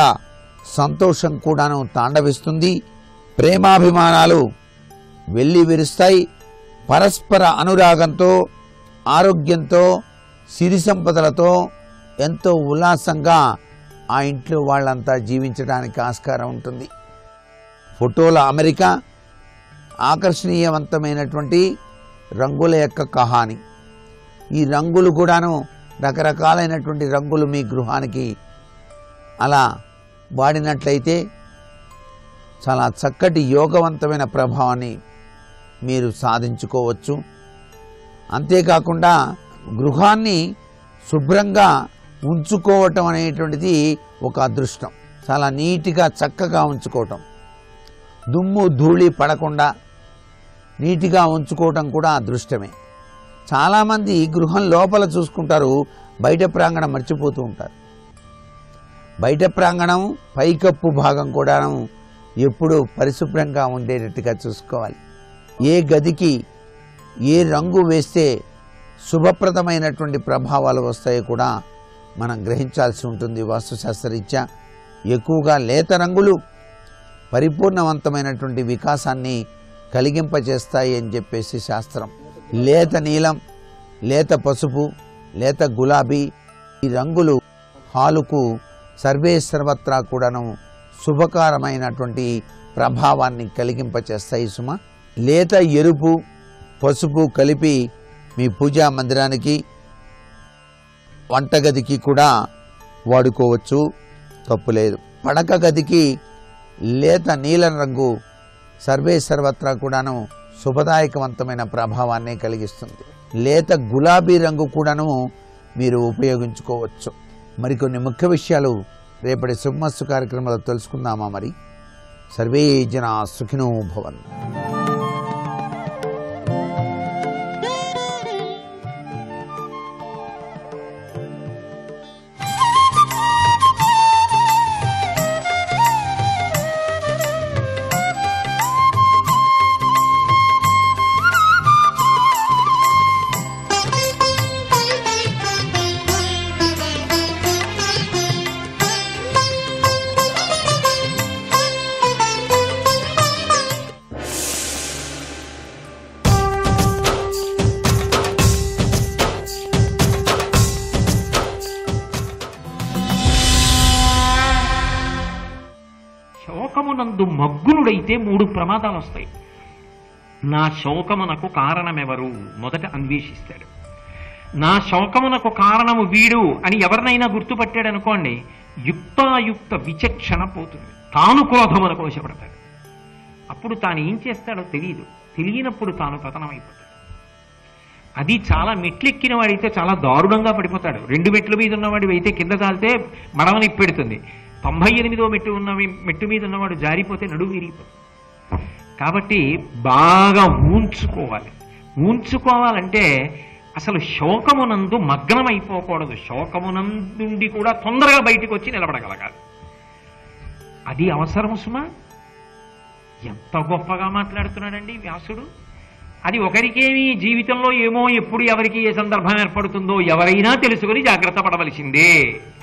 సంతోషం కూడాను తాండవిస్తుంది. ప్రేమాభిమానాలు వెళ్ళి విరుస్తాయి. పరస్పర అనురాగంతో, ఆరోగ్యంతో, సిరి సంపదలతో ఎంతో ఉల్లాసంగా ఆ ఇంట్లో వాళ్ళంతా జీవించడానికి ఆస్కారం ఉంటుంది. ఫోటోల అమెరికా, ఆకర్షణీయవంతమైనటువంటి రంగుల యొక్క కహాని. ఈ రంగులు కూడాను రకరకాలైనటువంటి రంగులు మీ గృహానికి అలా వాడినట్లయితే చాలా చక్కటి యోగవంతమైన ప్రభావాన్ని మీరు సాధించుకోవచ్చు. అంతేకాకుండా గృహాన్ని శుభ్రంగా ఉంచుకోవటం అనేటువంటిది ఒక అదృష్టం. చాలా నీట్గా చక్కగా ఉంచుకోవటం, దుమ్ము ధూళి పడకుండా నీట్గా ఉంచుకోవటం కూడా అదృష్టమే. చాలామంది గృహం లోపల చూసుకుంటారు, బయట ప్రాంగణం మర్చిపోతూ ఉంటారు. బయట ప్రాంగణం పైకప్పు భాగం కూడా ఎప్పుడూ పరిశుభ్రంగా ఉండేటట్టుగా చూసుకోవాలి. ఏ గదికి ఏ రంగు వేస్తే శుభప్రదమైనటువంటి ప్రభావాలు వస్తాయో కూడా మనం గ్రహించాల్సి ఉంటుంది. వాస్తుశాస్త్రరీత్యా ఎక్కువగా లేత రంగులు పరిపూర్ణవంతమైనటువంటి వికాసాన్ని కలిగింపజేస్తాయి అని చెప్పేసి శాస్త్రం. లేత నీలం, లేత పసుపు, లేత గులాబీ ఈ రంగులు హాలుకు సర్వే సర్వత్రా కూడాను శుభకరమైనటువంటి ప్రభావాన్ని కలిగింపచేస్తాయి సుమ. లేత ఎరుపు, పసుపు కలిపి మీ పూజా మందిరానికి, వంటగదికి కూడా వాడుకోవచ్చు, తప్పులేదు. పడక గదికి లేత నీలం రంగు సర్వే సర్వత్రా కూడాను శుభదాయకవంతమైన ప్రభావాన్ని కలిగిస్తుంది. లేత గులాబీ రంగు కూడాను మీరు ఉపయోగించుకోవచ్చు. మరికొన్ని ముఖ్య విషయాలు రేపటి శుభమస్తు కార్యక్రమంలో తెలుసుకుందామా? మరి సర్వే జనా సుఖినో భవంతు. శోకమునందు మగ్గునుడైతే 3 ప్రమాదాలు వస్తాయి. నా శోకమునకు కారణమెవరు మొదట అన్వేషిస్తాడు. నా శోకమునకు కారణము వీడు అని ఎవరినైనా గుర్తుపట్టాడు అనుకోండి, యుక్తాయుక్త విచక్షణ పోతుంది. తాను క్రోధమునకు వశపడతాడు. అప్పుడు తాను ఏం చేస్తాడో తెలియదు. తెలియనప్పుడు తాను పతనమైపోతాడు. అది చాలా మెట్లెక్కిన వాడైతే చాలా దారుణంగా పడిపోతాడు. 2 మెట్ల మీద ఉన్నవాడి అయితే కింద కాలితే మడవని పెడుతుంది. 98వ మెట్టు మీద ఉన్నవాడు జారిపోతే నడుము విరిగిపోతుంది. కాబట్టి బాగా ఊంచుకోవాలంటే అసలు శోకమునందు మగ్నమైపోకూడదు. శోకమునందుండి కూడా తొందరగా బయటికి వచ్చి నిలబడగలగాలి. అది అవసరం సుమా. ఎంత గొప్పగా మాట్లాడుతున్నాడండి వ్యాసుడు. అది ఒకరికేమి జీవితంలో ఏమో ఎప్పుడు ఎవరికి ఏ సందర్భం ఏర్పడుతుందో ఎవరైనా తెలుసుకుని జాగ్రత్త పడవలసిందే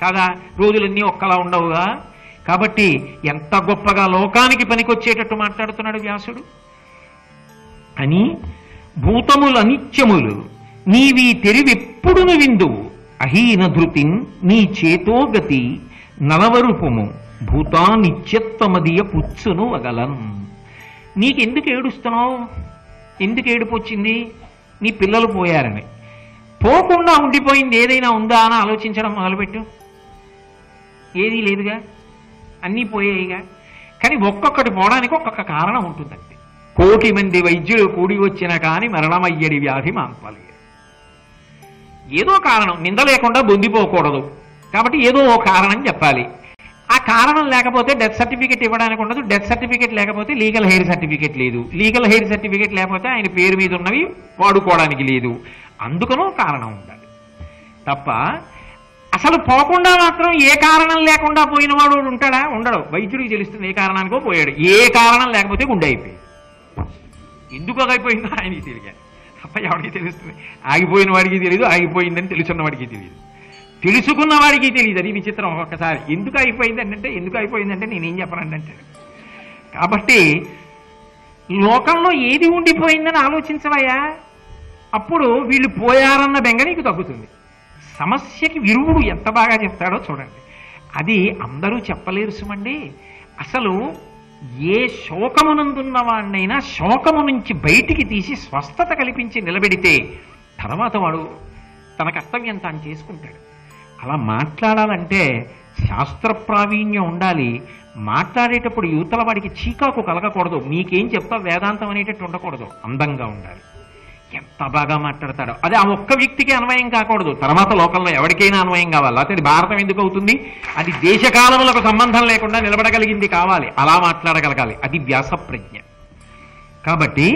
కాదా. రోజులన్నీ ఒక్కలా ఉండవుగా. కాబట్టి ఎంత గొప్పగా లోకానికి పనికొచ్చేటట్టు మాట్లాడుతున్నాడు వ్యాసుడు. అని భూతముల నిత్యములు నీవీ తెరివెప్పుడును విందువు, అహీన ధృతిన్ నీ చేతోగతి నలవరూపము భూతా నిత్యత్వమదియ పుచ్చును వగలన్. నీకెందుకు ఏడుస్తున్నావు? ఎందుకు ఏడుపు వచ్చింది? నీ పిల్లలు పోయారని. పోకుండా ఉండిపోయింది ఏదైనా ఉందా అని ఆలోచించడం మొదలుపెట్టు. ఏదీ లేదుగా, అన్నీ పోయాయిగా. కానీ ఒక్కొక్కటి పోవడానికి ఒక్కొక్క కారణం ఉంటుందండి. 1,000,000 మంది వైద్యులు కూడి వచ్చిన కానీ మరణమయ్యడి వ్యాధి మాన్పలేదు. ఏదో కారణం, నింద లేకుండా బొందిపోకూడదు కాబట్టి ఏదో ఓ కారణం చెప్పాలి. ఆ కారణం లేకపోతే డెత్ సర్టిఫికెట్ ఇవ్వడానికి ఉండదు. డెత్ సర్టిఫికెట్ లేకపోతే లీగల్ హెయిర్ సర్టిఫికెట్ లేదు. లీగల్ హెయిర్ సర్టిఫికెట్ లేకపోతే ఆయన పేరు మీద ఉన్నవి వాడుకోవడానికి లేదు. అందుకనో కారణం ఉండాలి తప్ప అసలు పోకుండా మాత్రం ఏ కారణం లేకుండా పోయినవాడు ఉంటాడా? ఉండడు. వైద్యుడికి తెలుస్తుంది ఏ కారణానికో పోయాడు. ఏ కారణం లేకపోతే గుండె అయిపోయింది. ఎందుకు అయిపోయిందో ఆయనకి తెలియదు తప్ప ఎవరికి తెలుస్తుంది? ఆగిపోయిన వాడికి తెలియదు, ఆగిపోయిందని తెలుసున్న వాడికి తెలియదు, తెలుసుకున్న వాడికి తెలియదు. అది విచిత్రం. ఒక్కొక్కసారి ఎందుకు అయిపోయిందంటే నేనేం చెప్పనండి అంటాడు. కాబట్టి లోకంలో ఏది ఉండిపోయిందని ఆలోచించవయ్యా. అప్పుడు వీళ్ళు పోయారన్న బెంగ నీకు తగ్గుతుంది. సమస్యకి విరుగుడు ఎంత బాగా చెప్తాడో చూడండి. అది అందరూ చెప్పలేరు సుమండి. అసలు ఏ శోకమునందున్న వాడినైనా శోకము నుంచి బయటికి తీసి స్వస్థత కల్పించి నిలబెడితే తర్వాత వాడు తన కర్తవ్యం తాను చేసుకుంటాడు. అలా మాట్లాడాలంటే శాస్త్ర ప్రావీణ్యం ఉండాలి. మాట్లాడేటప్పుడు యువతల వాడికి చీకాకు కలగకూడదు. మీకేం చెప్తా వేదాంతం అనేటట్టు ఉండకూడదు. అందంగా ఉండాలి. ఎంత బాగా మాట్లాడతాడో అది ఆ ఒక్క వ్యక్తికి అన్వయం కాకూడదు. తర్వాత లోకంలో ఎవరికైనా అన్వయం కావాలి. అతడి భారతం ఎందుకు అవుతుంది? అది దేశకాలములకు సంబంధం లేకుండా నిలబడగలిగింది కావాలి. అలా మాట్లాడగలగాలి. అది వ్యాస ప్రజ్ఞ. కాబట్టి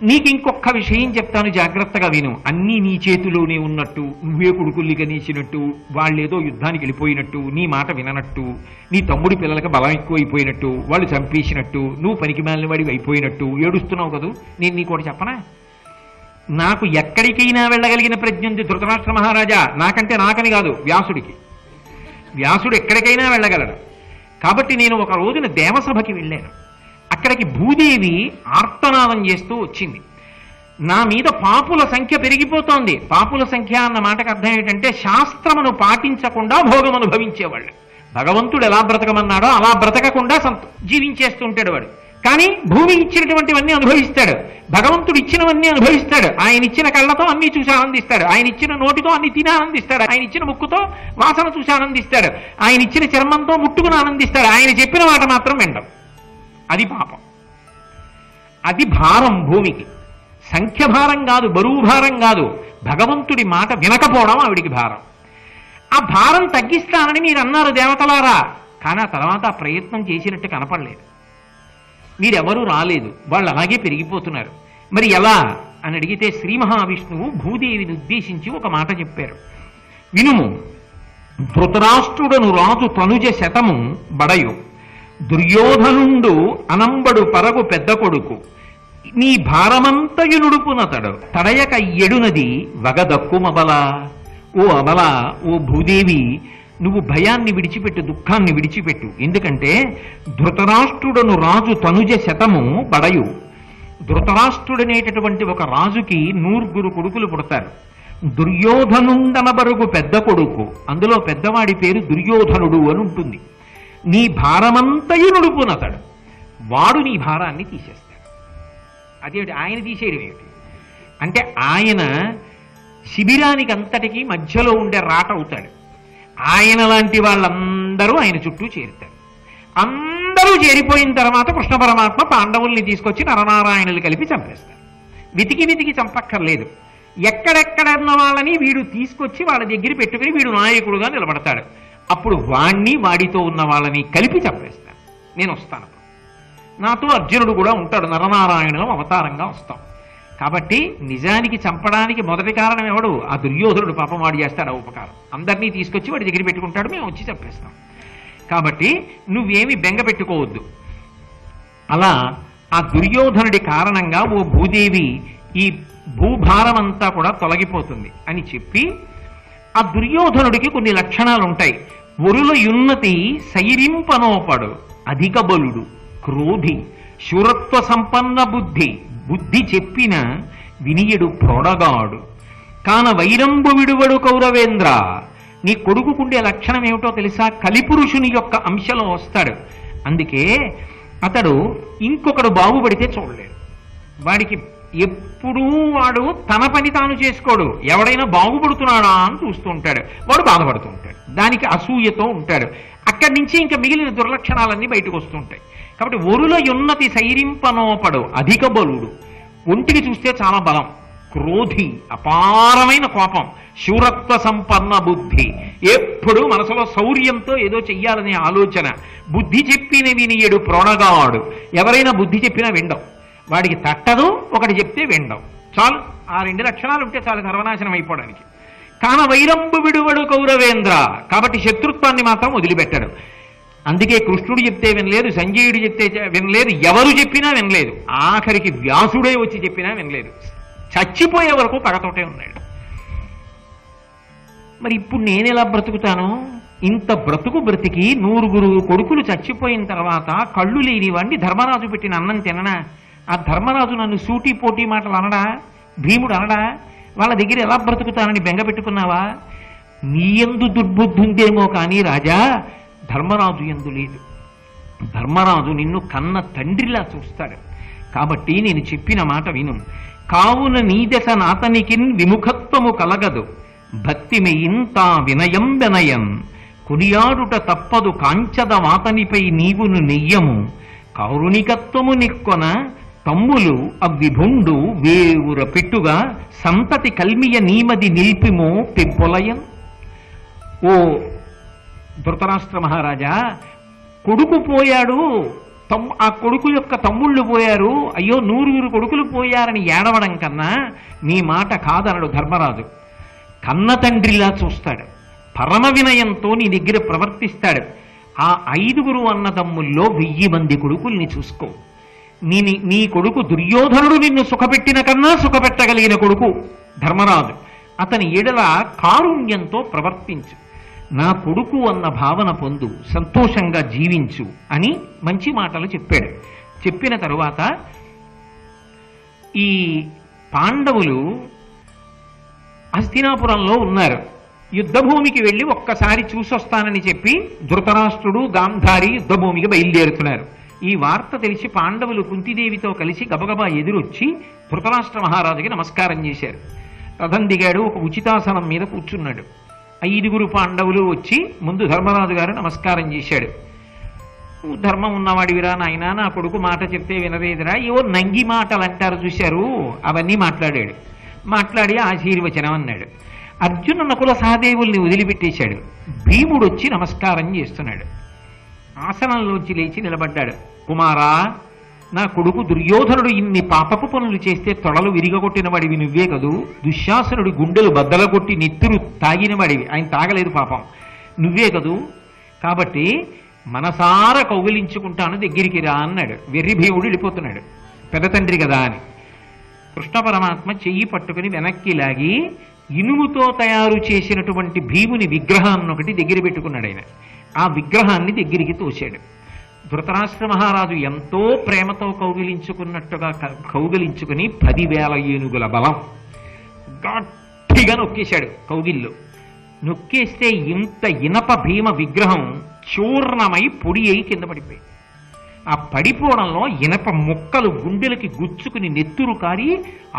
నీకు ఇంకొక విషయం చెప్తాను, జాగ్రత్తగా విను. అన్నీ నీ చేతిలోనే ఉన్నట్టు, నువ్వే కొడుకుల్లిగా నీచినట్టు, వాళ్ళేదో యుద్ధానికి వెళ్ళిపోయినట్టు, నీ మాట విననట్టు, నీ తమ్ముడి పిల్లలకి బలం ఎక్కువైపోయినట్టు, వాళ్ళు చంపేసినట్టు, నువ్వు పనికి మాలిన వాడివి అయిపోయినట్టు ఏడుస్తున్నావు కదూ. నేను నీకు ఒకటి చెప్పనా? నాకు ఎక్కడికైనా వెళ్ళగలిగిన ప్రజ్ఞ ఉంది ధృతరాష్ట్ర మహారాజా, నాకని కాదు, వ్యాసుడికి. వ్యాసుడు ఎక్కడికైనా వెళ్ళగలడు. కాబట్టి నేను ఒక రోజున దేవసభకి వెళ్ళాను. అక్కడికి భూదేవి ఆర్తనాదం చేస్తూ వచ్చింది. నా మీద పాపుల సంఖ్య పెరిగిపోతోంది. పాపుల సంఖ్య అన్న మాటకు అర్థం ఏంటంటే శాస్త్రమును పాటించకుండా భోగం అనుభవించేవాళ్ళు. భగవంతుడు ఎలా బ్రతకమన్నాడో అలా బ్రతకకుండా జీవించేస్తుంటాడు వాడు. కానీ భూమి ఇచ్చినటువంటివన్నీ అనుభవిస్తాడు, భగవంతుడు ఇచ్చినవన్నీ అనుభవిస్తాడు. ఆయన ఇచ్చిన కళ్ళతో అన్ని చూసి ఆనందిస్తాడు, ఆయన ఇచ్చిన నోటితో అన్ని తిని ఆనందిస్తాడు, ఆయన ఇచ్చిన ముక్కుతో వాసన చూసి ఆనందిస్తాడు, ఆయన ఇచ్చిన చర్మంతో ముట్టుకుని ఆనందిస్తాడు. ఆయన చెప్పిన మాట మాత్రం వినడం, అది పాపం, అది భారం. భూమికి సంఖ్య భారం కాదు, బరువు భారం కాదు, భగవంతుడి మాట వినకపోవడం ఆవిడికి భారం. ఆ భారం తగ్గిస్తానని మీరు అన్నారు దేవతలారా, కానీ ఆ తర్వాత ఆ ప్రయత్నం చేసినట్టు కనపడలేదు. మీరెవరూ రాలేదు, వాళ్ళు అలాగే పెరిగిపోతున్నారు. మరి ఎలా అని అడిగితే శ్రీ మహావిష్ణువు భూదేవిని ఉద్దేశించి ఒక మాట చెప్పారు, వినుము. ధృతరాష్ట్రుడను రాజు తనుజ శతము బడయు, దుర్యోధనుండు అనంబడు పరగు పెద్ద కొడుకు, నీ భారమంతయు నుడుపునతడు, తడయక ఎడునది వగదక్కుమబలా. ఓ అబలా, ఓ భూదేవి, నువ్వు భయాన్ని విడిచిపెట్టు, దుఃఖాన్ని విడిచిపెట్టు. ఎందుకంటే ధృతరాష్ట్రుడను రాజు తనుజ శతము బడయు. ధృతరాష్ట్రుడనేటటువంటి ఒక రాజుకి 100 కొడుకులు పుడతారు. దుర్యోధనుండనబరుగు పెద్ద కొడుకు, అందులో పెద్దవాడి పేరు దుర్యోధనుడు అని ఉంటుంది. నీ భారమంతయు నుడుపునతడు, వాడు నీ భారాన్ని తీసేస్తాడు. అదేమిటి ఆయన తీసేయడం ఏమిటి అంటే, ఆయన శిబిరానికి అంతటికీ మధ్యలో ఉండే రాట అవుతాడు. ఆయన లాంటి వాళ్ళందరూ ఆయన చుట్టూ చేరుతారు. అందరూ చేరిపోయిన తర్వాత కృష్ణ పరమాత్మ పాండవుల్ని తీసుకొచ్చి నరనారాయణులు కలిపి చంపేస్తారు. వెతికి చంపక్కర్లేదు. ఎక్కడెక్కడ ఉన్న వాళ్ళని వీడు తీసుకొచ్చి వాళ్ళ దగ్గర పెట్టుకుని వీడు నాయకుడుగా నిలబడతాడు. అప్పుడు వాణ్ణి వాడితో ఉన్న వాళ్ళని కలిపి చంపేస్తాడు. నేను వస్తాను, నాతో అర్జునుడు కూడా ఉంటాడు, నరనారాయణులం అవతారంగా వస్తాం. కాబట్టి నిజానికి చంపడానికి మొదటి కారణం ఎవడు? ఆ దుర్యోధనుడు. పాపం వాడు చేస్తాడు ఆ ఉపకారం. అందరినీ తీసుకొచ్చి వాడి దగ్గర పెట్టుకుంటాడు, మేము వచ్చి చంపేస్తాం. కాబట్టి నువ్వేమి బెంగ పెట్టుకోవద్దు. అలా ఆ దుర్యోధనుడి కారణంగా ఓ భూదేవి ఈ భూభారం అంతా కూడా తొలగిపోతుంది అని చెప్పి, ఆ దుర్యోధనుడికి కొన్ని లక్షణాలు ఉంటాయి. ఒరుల యున్నతి సైరింపనోపడు, అధిక బలుడు, క్రోధి, శూరత్వ సంపన్న బుద్ధి, బుద్ధి చెప్పిన వినియడు ప్రొడగాడు, కాన వైరంబు విడువడు కౌరవేంద్ర. నీ కొడుకుకుండే లక్షణం ఏమిటో తెలుసా? కలిపురుషుని యొక్క అంశలో వస్తాడు. అందుకే అతడు ఇంకొకడు బాగుపడితే చూడలేడు. వాడికి ఎప్పుడూ వాడు తన పని తాను చేసుకోడు, ఎవడైనా బాగుపడుతున్నాడా అని చూస్తూ ఉంటాడు, వాడు బాధపడుతూ ఉంటాడు, దానికి అసూయతో ఉంటాడు. అక్కడి నుంచి ఇంకా మిగిలిన దుర్లక్షణాలన్నీ బయటకు వస్తుంటాయి. కాబట్టి ఒరుల యున్నతి సైరింపనోపడు, అధిక బలుడు, ఒంటికి చూస్తే చాలా బలం, క్రోధి, అపారమైన కోపం, శూరత్వ సంపన్న బుద్ధి, ఎప్పుడు మనసులో శౌర్యంతో ఏదో చెయ్యాలనే ఆలోచన, బుద్ధి చెప్పిన వినియడు ప్రొణగాడు. ఎవరైనా బుద్ధి చెప్పినా వినడం, వాడికి తట్టదు, ఒకటి చెప్తే వినడం, చాలు. ఆ 2 లక్షణాలు ఉంటే చాలు సర్వనాశనం అయిపోవడానికి. కాన వైరంబు విడువడు కౌరవేంద్ర, కాబట్టి శత్రుత్వాన్ని మాత్రం వదిలిపెట్టాడు. అందుకే కృష్ణుడు చెప్తే వినలేదు, సంజయుడు చెప్తే వినలేదు, ఎవరు చెప్పినా వినలేదు, ఆఖరికి వ్యాసుడే వచ్చి చెప్పినా వినలేదు. చచ్చిపోయే వరకు పగతోటే ఉన్నాడు. మరి ఇప్పుడు నేనెలా బ్రతుకుతాను? ఇంత బ్రతికి 100 కొడుకులు చచ్చిపోయిన తర్వాత కళ్ళు లేని వాడిని ధర్మరాజు పెట్టిన అన్నం తిననా? ఆ ధర్మరాజు నన్ను సూటి పోటీ మాటలు అనడా? భీముడు అనడా? వాళ్ళ దగ్గర ఎలా బ్రతుకుతానని బెంగ పెట్టుకున్నావా? నీ యందు దుర్బుద్ధి ఉందేమో కానీ రాజా, ధర్మరాజు యందు లేదు. ధర్మరాజు నిన్ను కన్న తండ్రిలా చూస్తాడు. కాబట్టి నేను చెప్పిన మాట విను. కావున నీ దశ నాతనికిన్ విముఖత్వము కలగదు, భక్తిమి ఇంత వినయం వినయం, కుడియాడుట తప్పదు కాంచద వాతనిపై నీవును నెయ్యము, కౌరుణికత్వము నిక్కొన తమ్ములు అవ్విభుండు వేవుర పెట్టుగా, సంతతి కల్మియ నీమది నిల్పిమో పెంపొలయం. ఓ ధృతరాష్ట్ర మహారాజా, కొడుకు పోయాడు, ఆ కొడుకు యొక్క తమ్ముళ్ళు పోయారు, అయ్యో 100 కొడుకులు పోయారని ఏడవడం కన్నా నీ మాట కాదనడు ధర్మరాజు. కన్న తండ్రిలా చూస్తాడు, పరమ వినయంతో నీ దగ్గర ప్రవర్తిస్తాడు. ఆ 5 అన్నదమ్ముల్లో 1000 మంది కొడుకుల్ని చూసుకో. నీ కొడుకు దుర్యోధనుడు నిన్ను సుఖపెట్టిన కన్నా సుఖపెట్టగలిగిన కొడుకు ధర్మరాజు. అతని ఎడల కారుణ్యంతో ప్రవర్తించు, నా కొడుకు అన్న భావన పొందు, సంతోషంగా జీవించు అని మంచి మాటలు చెప్పాడు. చెప్పిన తరువాత ఈ పాండవులు హస్తినాపురంలో ఉన్నారు. యుద్ధభూమికి వెళ్ళి ఒక్కసారి చూసొస్తానని చెప్పి ధృతరాష్ట్రుడు గాంధారి యుద్ధభూమికి బయలుదేరుతున్నారు. ఈ వార్త తెలిసి పాండవులు కుంతిదేవితో కలిసి గబగబా ఎదురొచ్చి ధృతరాష్ట్ర మహారాజుకి నమస్కారం చేశారు. రథం దిగాడు, ఒక ఉచితాసనం మీద కూర్చున్నాడు. 5 పాండవులు వచ్చి ముందు ధర్మరాజు గారు నమస్కారం చేశాడు. నువ్వు ధర్మం ఉన్నవాడివిరా నాయనా, నా కొడుకు మాట చెప్తే వినలేదురా, ఏవో నంగి మాటలు అంటారు చూశారు, అవన్నీ మాట్లాడాడు. మాట్లాడి ఆశీర్వచనం అన్నాడు. అర్జున నకుల సహదేవుల్ని వదిలిపెట్టేశాడు. భీముడు వచ్చి నమస్కారం చేస్తున్నాడు. ఆసనంలోంచి లేచి నిలబడ్డాడు. కుమారా, నా కొడుకు దుర్యోధనుడు ఇన్ని పాపపు పనులు చేస్తే తొడలు విరిగొట్టిన వాడివి నువ్వే కదూ, దుశ్శాసనుడి గుండెలు బద్దలగొట్టి నెత్తురు తాగిన వాడివి, ఆయన తాగలేదు పాపం, నువ్వే కదూ, కాబట్టి మనసారా కౌగిలించుకుంటాను, దగ్గరికి రా అన్నాడు. వెర్రి భీముడు వెళ్ళిపోతున్నాడు, పెద్ద తండ్రి కదా అని. కృష్ణ పరమాత్మ చెయ్యి పట్టుకుని వెనక్కి లాగి ఇనుముతో తయారు చేసినటువంటి భీముని విగ్రహాన్ని ఒకటి దగ్గర పెట్టుకున్నాడు. ఆయన ఆ విగ్రహాన్ని దగ్గరికి తోశాడు. ధృతరాష్ట్ర మహారాజు ఎంతో ప్రేమతో కౌగిలించుకున్నట్టుగా కౌగిలించుకుని 10,000 ఏనుగుల బలం గట్టిగా నొక్కేశాడు. కౌగిల్లో నొక్కేస్తే ఇంత ఇనప భీమ విగ్రహం చూర్ణమై పొడి అయి కింద పడిపోయి, ఆ పడిపోవడంలో ఇనప ముక్కలు గుండెలకి గుచ్చుకుని నెత్తురు కారి,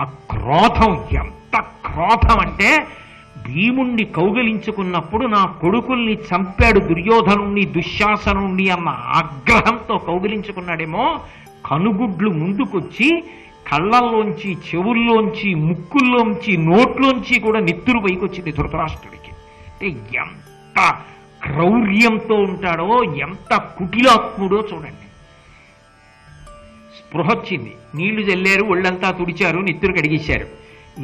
ఆ క్రోధం, ఎంత క్రోధం అంటే భీముణ్ణి కౌగిలించుకున్నప్పుడు నా కొడుకుల్ని చంపాడు దుర్యోధనుణ్ణి దుశ్శాసనుణ్ణి అన్న ఆగ్రహంతో కౌగిలించుకున్నాడేమో. కనుగుడ్లు ముందుకొచ్చి కళ్ళల్లోంచి, చెవుల్లోంచి, ముక్కుల్లోంచి, నోట్లోంచి కూడా నెత్తురు పైకొచ్చింది ధృతరాష్ట్రుడికి. అంటే ఎంత క్రౌర్యంతో ఉంటాడో, ఎంత కుటిలాత్ముడో చూడండి. స్పృహ వచ్చింది, నీళ్లు చల్లారు, ఒళ్ళంతా తుడిచారు, నెత్తురు కడిగేశారు.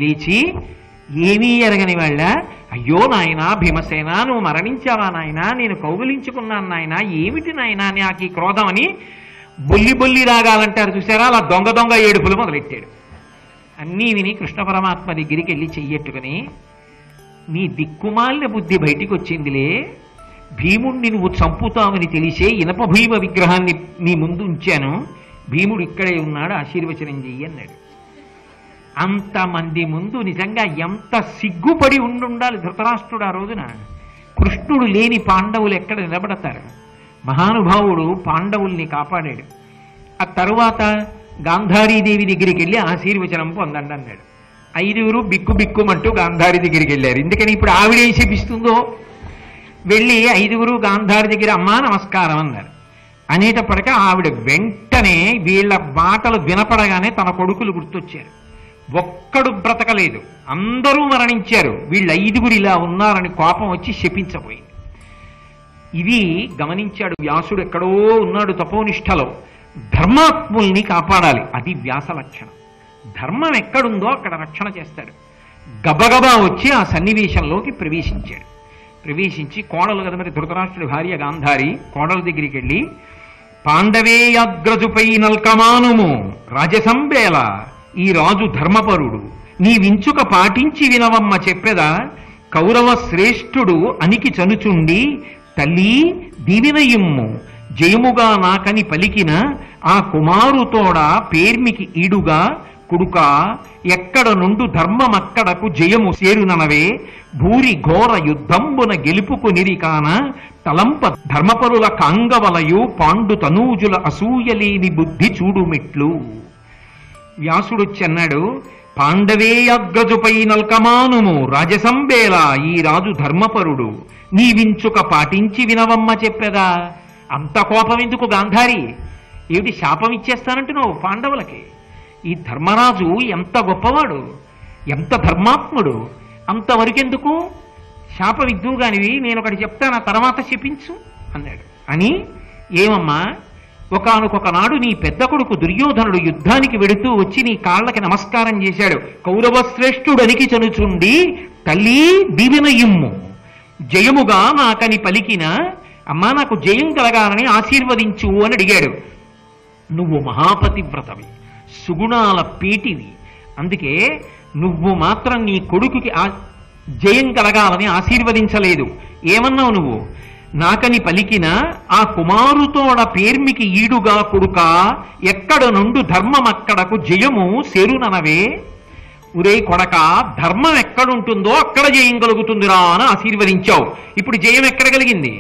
లేచి ఏమీ ఎరగని వాళ్ళ, అయ్యో నాయనా భీమసేన, నువ్వు మరణించావా నాయనా, నేను కౌగిలించుకున్నాను నాయనా, ఏమిటి నాయనా నాకు ఈ క్రోధం అని బొల్లి బొల్లి రాగాలంటారు చూసారా, అలా దొంగ దొంగ ఏడుపులు మొదలెట్టాడు. అన్నీ విని కృష్ణ పరమాత్మ దగ్గరికి వెళ్ళి చెయ్యట్టుకుని, నీ దిక్కుమాలిన బుద్ధి బయటికి వచ్చిందిలే, భీముణ్ణి నువ్వు చంపుతావని తెలిసే ఇనప భీమ విగ్రహాన్ని నీ ముందు ఉంచాను, భీముడు ఇక్కడే ఉన్నాడు, ఆశీర్వచనం చెయ్యి అన్నాడు. అంతమంది ముందు నిజంగా ఎంత సిగ్గుపడి ఉండాలి ధృతరాష్ట్రుడు ఆ రోజున. కృష్ణుడు లేని పాండవులు ఎక్కడ నిలబడతారు? మహానుభావుడు పాండవుల్ని కాపాడాడు. ఆ తరువాత గాంధారీదేవి దగ్గరికి వెళ్ళి ఆశీర్వచనం పొందండి అన్నాడు. 5 బిక్కుబిక్కుమంటూ గాంధారి దగ్గరికి వెళ్ళారు. ఎందుకని ఇప్పుడు ఆవిడేం శపిస్తుందో. వెళ్ళి 5 గాంధారి దగ్గర అమ్మా నమస్కారం అన్నారు. అనేటప్పటికీ ఆవిడ వెంటనే వీళ్ళ మాటలు వినపడగానే తన కొడుకులు గుర్తొచ్చారు. ఒక్కడు బ్రతకలేదు, అందరూ మరణించారు, వీళ్ళు 5 ఇలా ఉన్నారని కోపం వచ్చి శపించబోయింది. ఇది గమనించాడు వ్యాసుడు. ఎక్కడో ఉన్నాడు తపోనిష్టలో, ధర్మాత్ముల్ని కాపాడాలి, అది వ్యాస లక్షణం. ధర్మం ఎక్కడుందో అక్కడ రక్షణ చేస్తాడు. గబగబా వచ్చి ఆ సన్నివేశంలోకి ప్రవేశించాడు. ప్రవేశించి కోడలు కదా మరి ధృతరాష్ట్రుడి భార్య గాంధారి, కోడల దగ్గరికి వెళ్ళి, పాండవేయాగ్రజుపై నల్కమానుము రాజసంబేల, ఈ రాజు ధర్మపరుడు, నీ వించుక పాటించి వినవమ్మ చెప్పెదా, కౌరవ శ్రేష్ఠుడు అనికి చనుచుండి తల్లి దివినయిమ్ము, జయముగా నాకని పలికిన ఆ కుమారుతోడ పేర్మికి ఈడుగా కుడుక, ఎక్కడ నుండు ధర్మమక్కడకు జయము సేరుననవే, భూరి ఘోర యుద్ధంబున గెలుపుకు నిరికాన, తలంప ధర్మపరుల కాంగవలయు పాండు తనూజుల అసూయలేని బుద్ధి చూడుమిట్లు. వ్యాసుడొచ్చన్నాడు, పాండవేయాగ్రజుపై నల్కమానుము రాజసంబేల, ఈ రాజు ధర్మపరుడు, నీ వించుక పాటించి వినవమ్మ చెప్పెదా. అంత కోపం ఎందుకు గాంధారి? ఏమిటి శాపం ఇచ్చేస్తానంటున్నావు పాండవులకి? ఈ ధర్మరాజు ఎంత గొప్పవాడు, ఎంత ధర్మాత్ముడు, అంతవరకెందుకు? శాపవిద్దుగానివి, నేను ఒకటి చెప్తాను, ఆ తర్వాత శపించు అన్నాడు. అని ఏమమ్మా, ఒకానొక నాడు నీ పెద్ద కొడుకు దుర్యోధనుడు యుద్ధానికి వెడుతూ వచ్చి నీ కాళ్ళకి నమస్కారం చేశాడు. కౌరవ శ్రేష్ఠుడనికి చనుచుండి తల్లి దివినయిమ్ము, జయముగా నాకని పలికిన, అమ్మా నాకు జయం కలగాలని ఆశీర్వదించు అని అడిగాడు. నువ్వు మహాపతివ్రతవి, సుగుణాల పీటివి. అందుకే నువ్వు మాత్రం నీ కొడుకుకి జయం కలగాలని ఆశీర్వదించలేదు. ఏమన్నావు నువ్వు? నాకని పలికిన ఆ కుమారుతోడ పేర్మికి ఈడుగా కొడుక, ఎక్కడ నుండు ధర్మమక్కడకు జయము సేరుననవే. ఉరే కొడక, ధర్మం ఎక్కడుంటుందో అక్కడ జయం కలుగుతుందిరా అని ఆశీర్వదించావు. ఇప్పుడు జయం ఎక్కడ కలిగింది?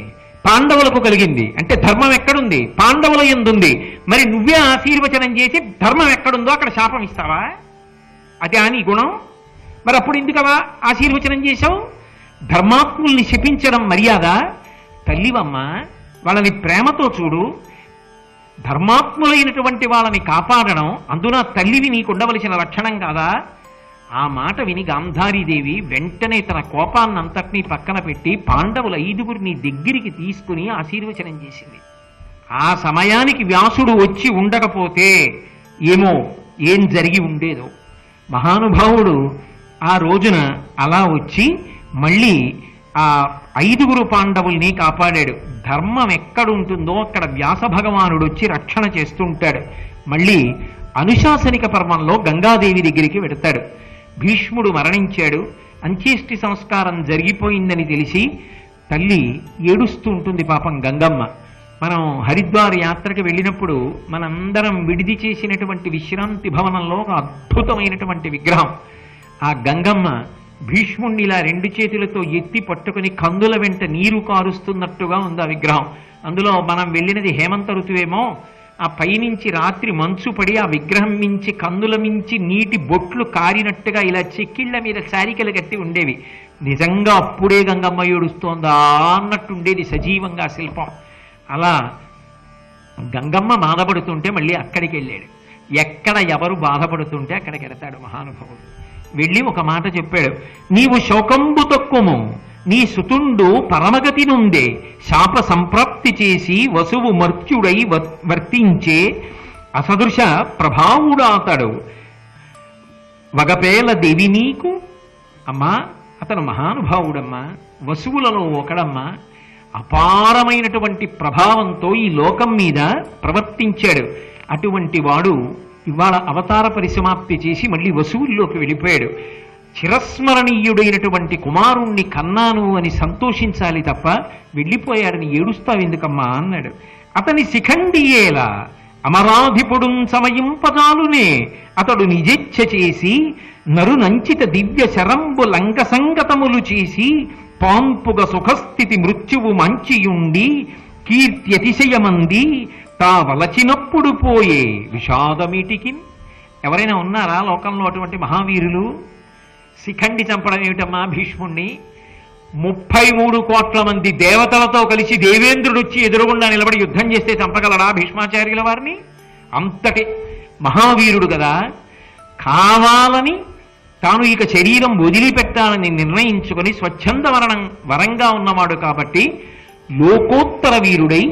పాండవులకు కలిగింది. అంటే ధర్మం ఎక్కడుంది? పాండవుల యందుంది. మరి నువ్వే ఆశీర్వచనం చేసి ధర్మం ఎక్కడుందో అక్కడ శాపం ఇస్తావా? అదే నీ గుణం. మరి అప్పుడు ఎందుకవా ఆశీర్వచనం చేశావు? ధర్మాత్ముల్ని శపించడం మర్యాద? తల్లివమ్మ, వాళ్ళని ప్రేమతో చూడు. ధర్మాత్ములైనటువంటి వాళ్ళని కాపాడడం అందున తల్లివి నీకుండవలసిన లక్షణం కాదా? ఆ మాట విని గాంధారీదేవి వెంటనే తన కోపాన్నంతటినీ పక్కన పెట్టి పాండవుల 5గురిని దగ్గరికి తీసుకుని ఆశీర్వచనం చేసింది. ఆ సమయానికి వ్యాసుడు వచ్చి ఉండకపోతే ఏం జరిగి ఉండేదో. మహానుభావుడు ఆ రోజున అలా వచ్చి మళ్ళీ ఆ 5గురు పాండవుల్ని కాపాడాడు. ధర్మం ఎక్కడుంటుందో అక్కడ వ్యాస భగవానుడు వచ్చి రక్షణ చేస్తుంటాడు. మళ్ళీ అనుశాసనిక పర్వంలో గంగాదేవి దగ్గరికి వెడతాడు. భీష్ముడు మరణించాడు, అంత్యేష్టి సంస్కారం జరిగిపోయిందని తెలిసి తల్లి ఏడుస్తూ ఉంటుంది పాపం గంగమ్మ. మనం హరిద్వార్ యాత్రకు వెళ్ళినప్పుడు మనందరం విడిది చేసినటువంటి విశ్రాంతి భవనంలో ఒక అద్భుతమైనటువంటి విగ్రహం. ఆ గంగమ్మ భీష్ముణ్ణి ఇలా 2 చేతులతో ఎత్తి పట్టుకుని కందుల వెంట నీరు కారుస్తున్నట్టుగా ఉంది ఆ విగ్రహం. అందులో మనం వెళ్ళినది హేమంత ఋతువేమో. ఆ పైనుంచి రాత్రి మంచు పడి ఆ విగ్రహం మించి కందుల మించి నీటి బొట్లు కారినట్టుగా ఇలా చెక్కిళ్ల మీద చారికలు కట్టి ఉండేవి. నిజంగా అప్పుడే గంగమ్మ ఏడుస్తోందా అన్నట్టుండేది సజీవంగా శిల్పం. అలా గంగమ్మ బాధపడుతుంటే మళ్ళీ అక్కడికి వెళ్ళాడు. ఎక్కడ ఎవరు బాధపడుతుంటే అక్కడికి వెళతాడు మహానుభావుడు. వెళ్ళి ఒక మాట చెప్పాడు. నీవు శోకంబు తక్కుము, నీ సుతుండు పరమగతి నుండే శాప సంప్రాప్తి చేసి వసువు మర్త్యుడై వర్తించే అసదృశ ప్రభావుడాతడు వగపేల దేవి నీకు. అమ్మా, అతను మహానుభావుడమ్మా, వసువులలో ఒకడమ్మా. అపారమైనటువంటి ప్రభావంతో ఈ లోకం మీద ప్రవర్తించాడు. అటువంటి వాడు ఇవాళ అవతార పరిసమాప్తి చేసి మళ్ళీ వసువుల్లోకి వెళ్ళిపోయాడు. చిరస్మరణీయుడైనటువంటి కుమారుణ్ణి కన్నాను అని సంతోషించాలి తప్ప వెళ్ళిపోయాడని ఏడుస్తావెందుకమ్మా అన్నాడు. అతని శిఖండియేలా అమరాధిపుడు సమయింపజాలునే అతడు నిజెచ్ఛ చేసి నరునంచిత దివ్య శరంబు లంక సంగతములు చేసి పాంపుగ సుఖస్థితి మృత్యువు మంచియుండి కీర్త్యతిశయమంది తా వలచినప్పుడు పోయే విషాదమీటికి. ఎవరైనా ఉన్నారా లోకంలో అటువంటి మహావీరులు? శిఖండి చంపడం ఏమిటమ్మా భీష్ముణ్ణి? 33 కోట్ల మంది దేవతలతో కలిసి దేవేంద్రుడు వచ్చి ఎదురుగుండా నిలబడి యుద్ధం చేస్తే చంపగలడా భీష్మాచార్యుల వారిని? అంతటి మహావీరుడు కదా. కావాలని తాను ఇక శరీరం వదిలిపెట్టాలని నిర్ణయించుకొని స్వచ్ఛంద వరంగా ఉన్నవాడు కాబట్టి లోకోత్తర వీరుడై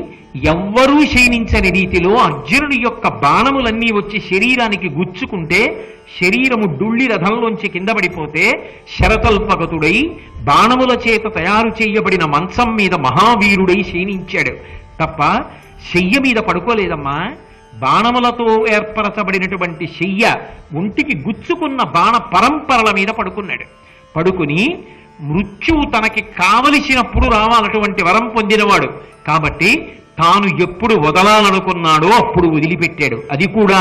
ఎవ్వరూ శయనించని రీతిలో అర్జునుడి యొక్క బాణములన్నీ వచ్చి శరీరానికి గుచ్చుకుంటే శరీరము డుళ్ళి రథంలోంచి కింద పడిపోతే శరతల్పగతుడై బాణముల చేత తయారు చేయబడిన మంచం మీద మహావీరుడై శయనించాడు తప్ప శయ్య మీద పడుకోలేదమ్మా. బాణములతో ఏర్పరచబడినటువంటి శయ్య ఒంటికి గుచ్చుకున్న బాణ పరంపరల మీద పడుకున్నాడు. పడుకుని మృత్యువు తనకి కావలసినప్పుడు రావాలటువంటి వరం పొందినవాడు కాబట్టి తాను ఎప్పుడు వదలాలనుకున్నాడో అప్పుడు వదిలిపెట్టాడు. అది కూడా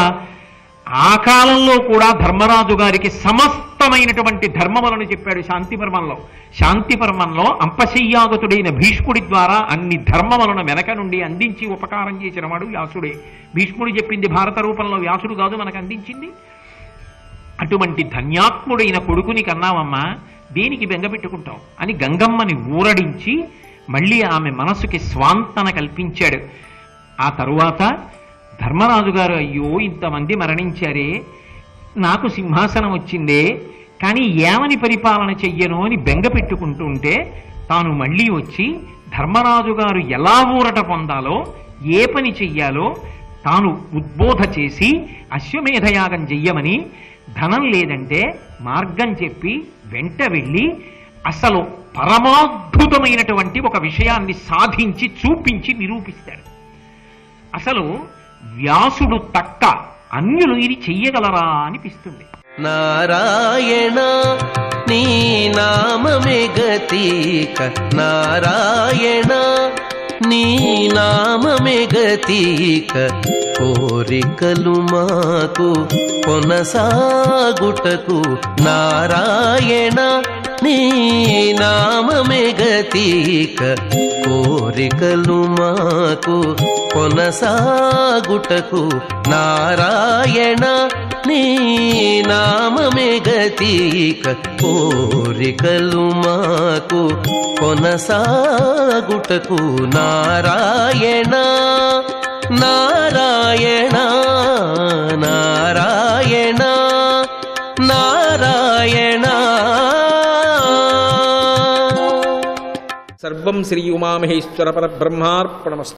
ఆ కాలంలో కూడా ధర్మరాజు గారికి సమస్తమైనటువంటి ధర్మములను చెప్పాడు శాంతిపర్వంలో. శాంతిపర్వంలో అంపశయ్యాగతుడైన భీష్ముడి ద్వారా అన్ని ధర్మములను వెనక నుండి అందించి ఉపకారం చేసిన వాడు వ్యాసుడే. భీష్ముడు చెప్పింది భారత రూపంలో వ్యాసుడు కాదు మనకు అందించింది. అటువంటి ధన్యాత్ముడైన కొడుకుని కన్నావమ్మా, దేనికి బెంగపెట్టుకుంటాం అని గంగమ్మని ఊరడించి మళ్ళీ ఆమె మనసుకి స్వాంతన కల్పించాడు. ఆ తరువాత ధర్మరాజు గారు, అయ్యో ఇంతమంది మరణించారే, నాకు సింహాసనం వచ్చిందే, కానీ ఏమని పరిపాలన చెయ్యను అని బెంగ పెట్టుకుంటూ ఉంటే తాను మళ్ళీ వచ్చి ధర్మరాజు గారు ఎలా ఊరట పొందాలో, ఏ పని చెయ్యాలో తాను ఉద్బోధ చేసి అశ్వమేధయాగం చెయ్యమని, ధనం లేదంటే మార్గం చెప్పి వెంట వెళ్ళి అసలు పరమాద్భుతమైనటువంటి ఒక విషయాన్ని సాధించి చూపించి నిరూపిస్తాడు. అసలు వ్యాసుడు తక్క, అన్యులు ఇది చెయ్యగలరా అనిపిస్తుంది. నారాయణ నీ నామమే గతీక, నారాయణ నీ నామమే గతీక, కోరికలు మాకు కొనసాగుటకు. నారాయణ నీ నామమే గతీక, కోరికలు మాకు కొనసాగుటకు. నారాయణ నీ నామమే గతీక, కోరికలు మాకు కొనసాగుటకు. నారాయణ నారాయణ నారాయణ నారాయణ. సర్వం శ్రీ ఉమామహేశ్వర పరబ్రహ్మార్పణమస్తు.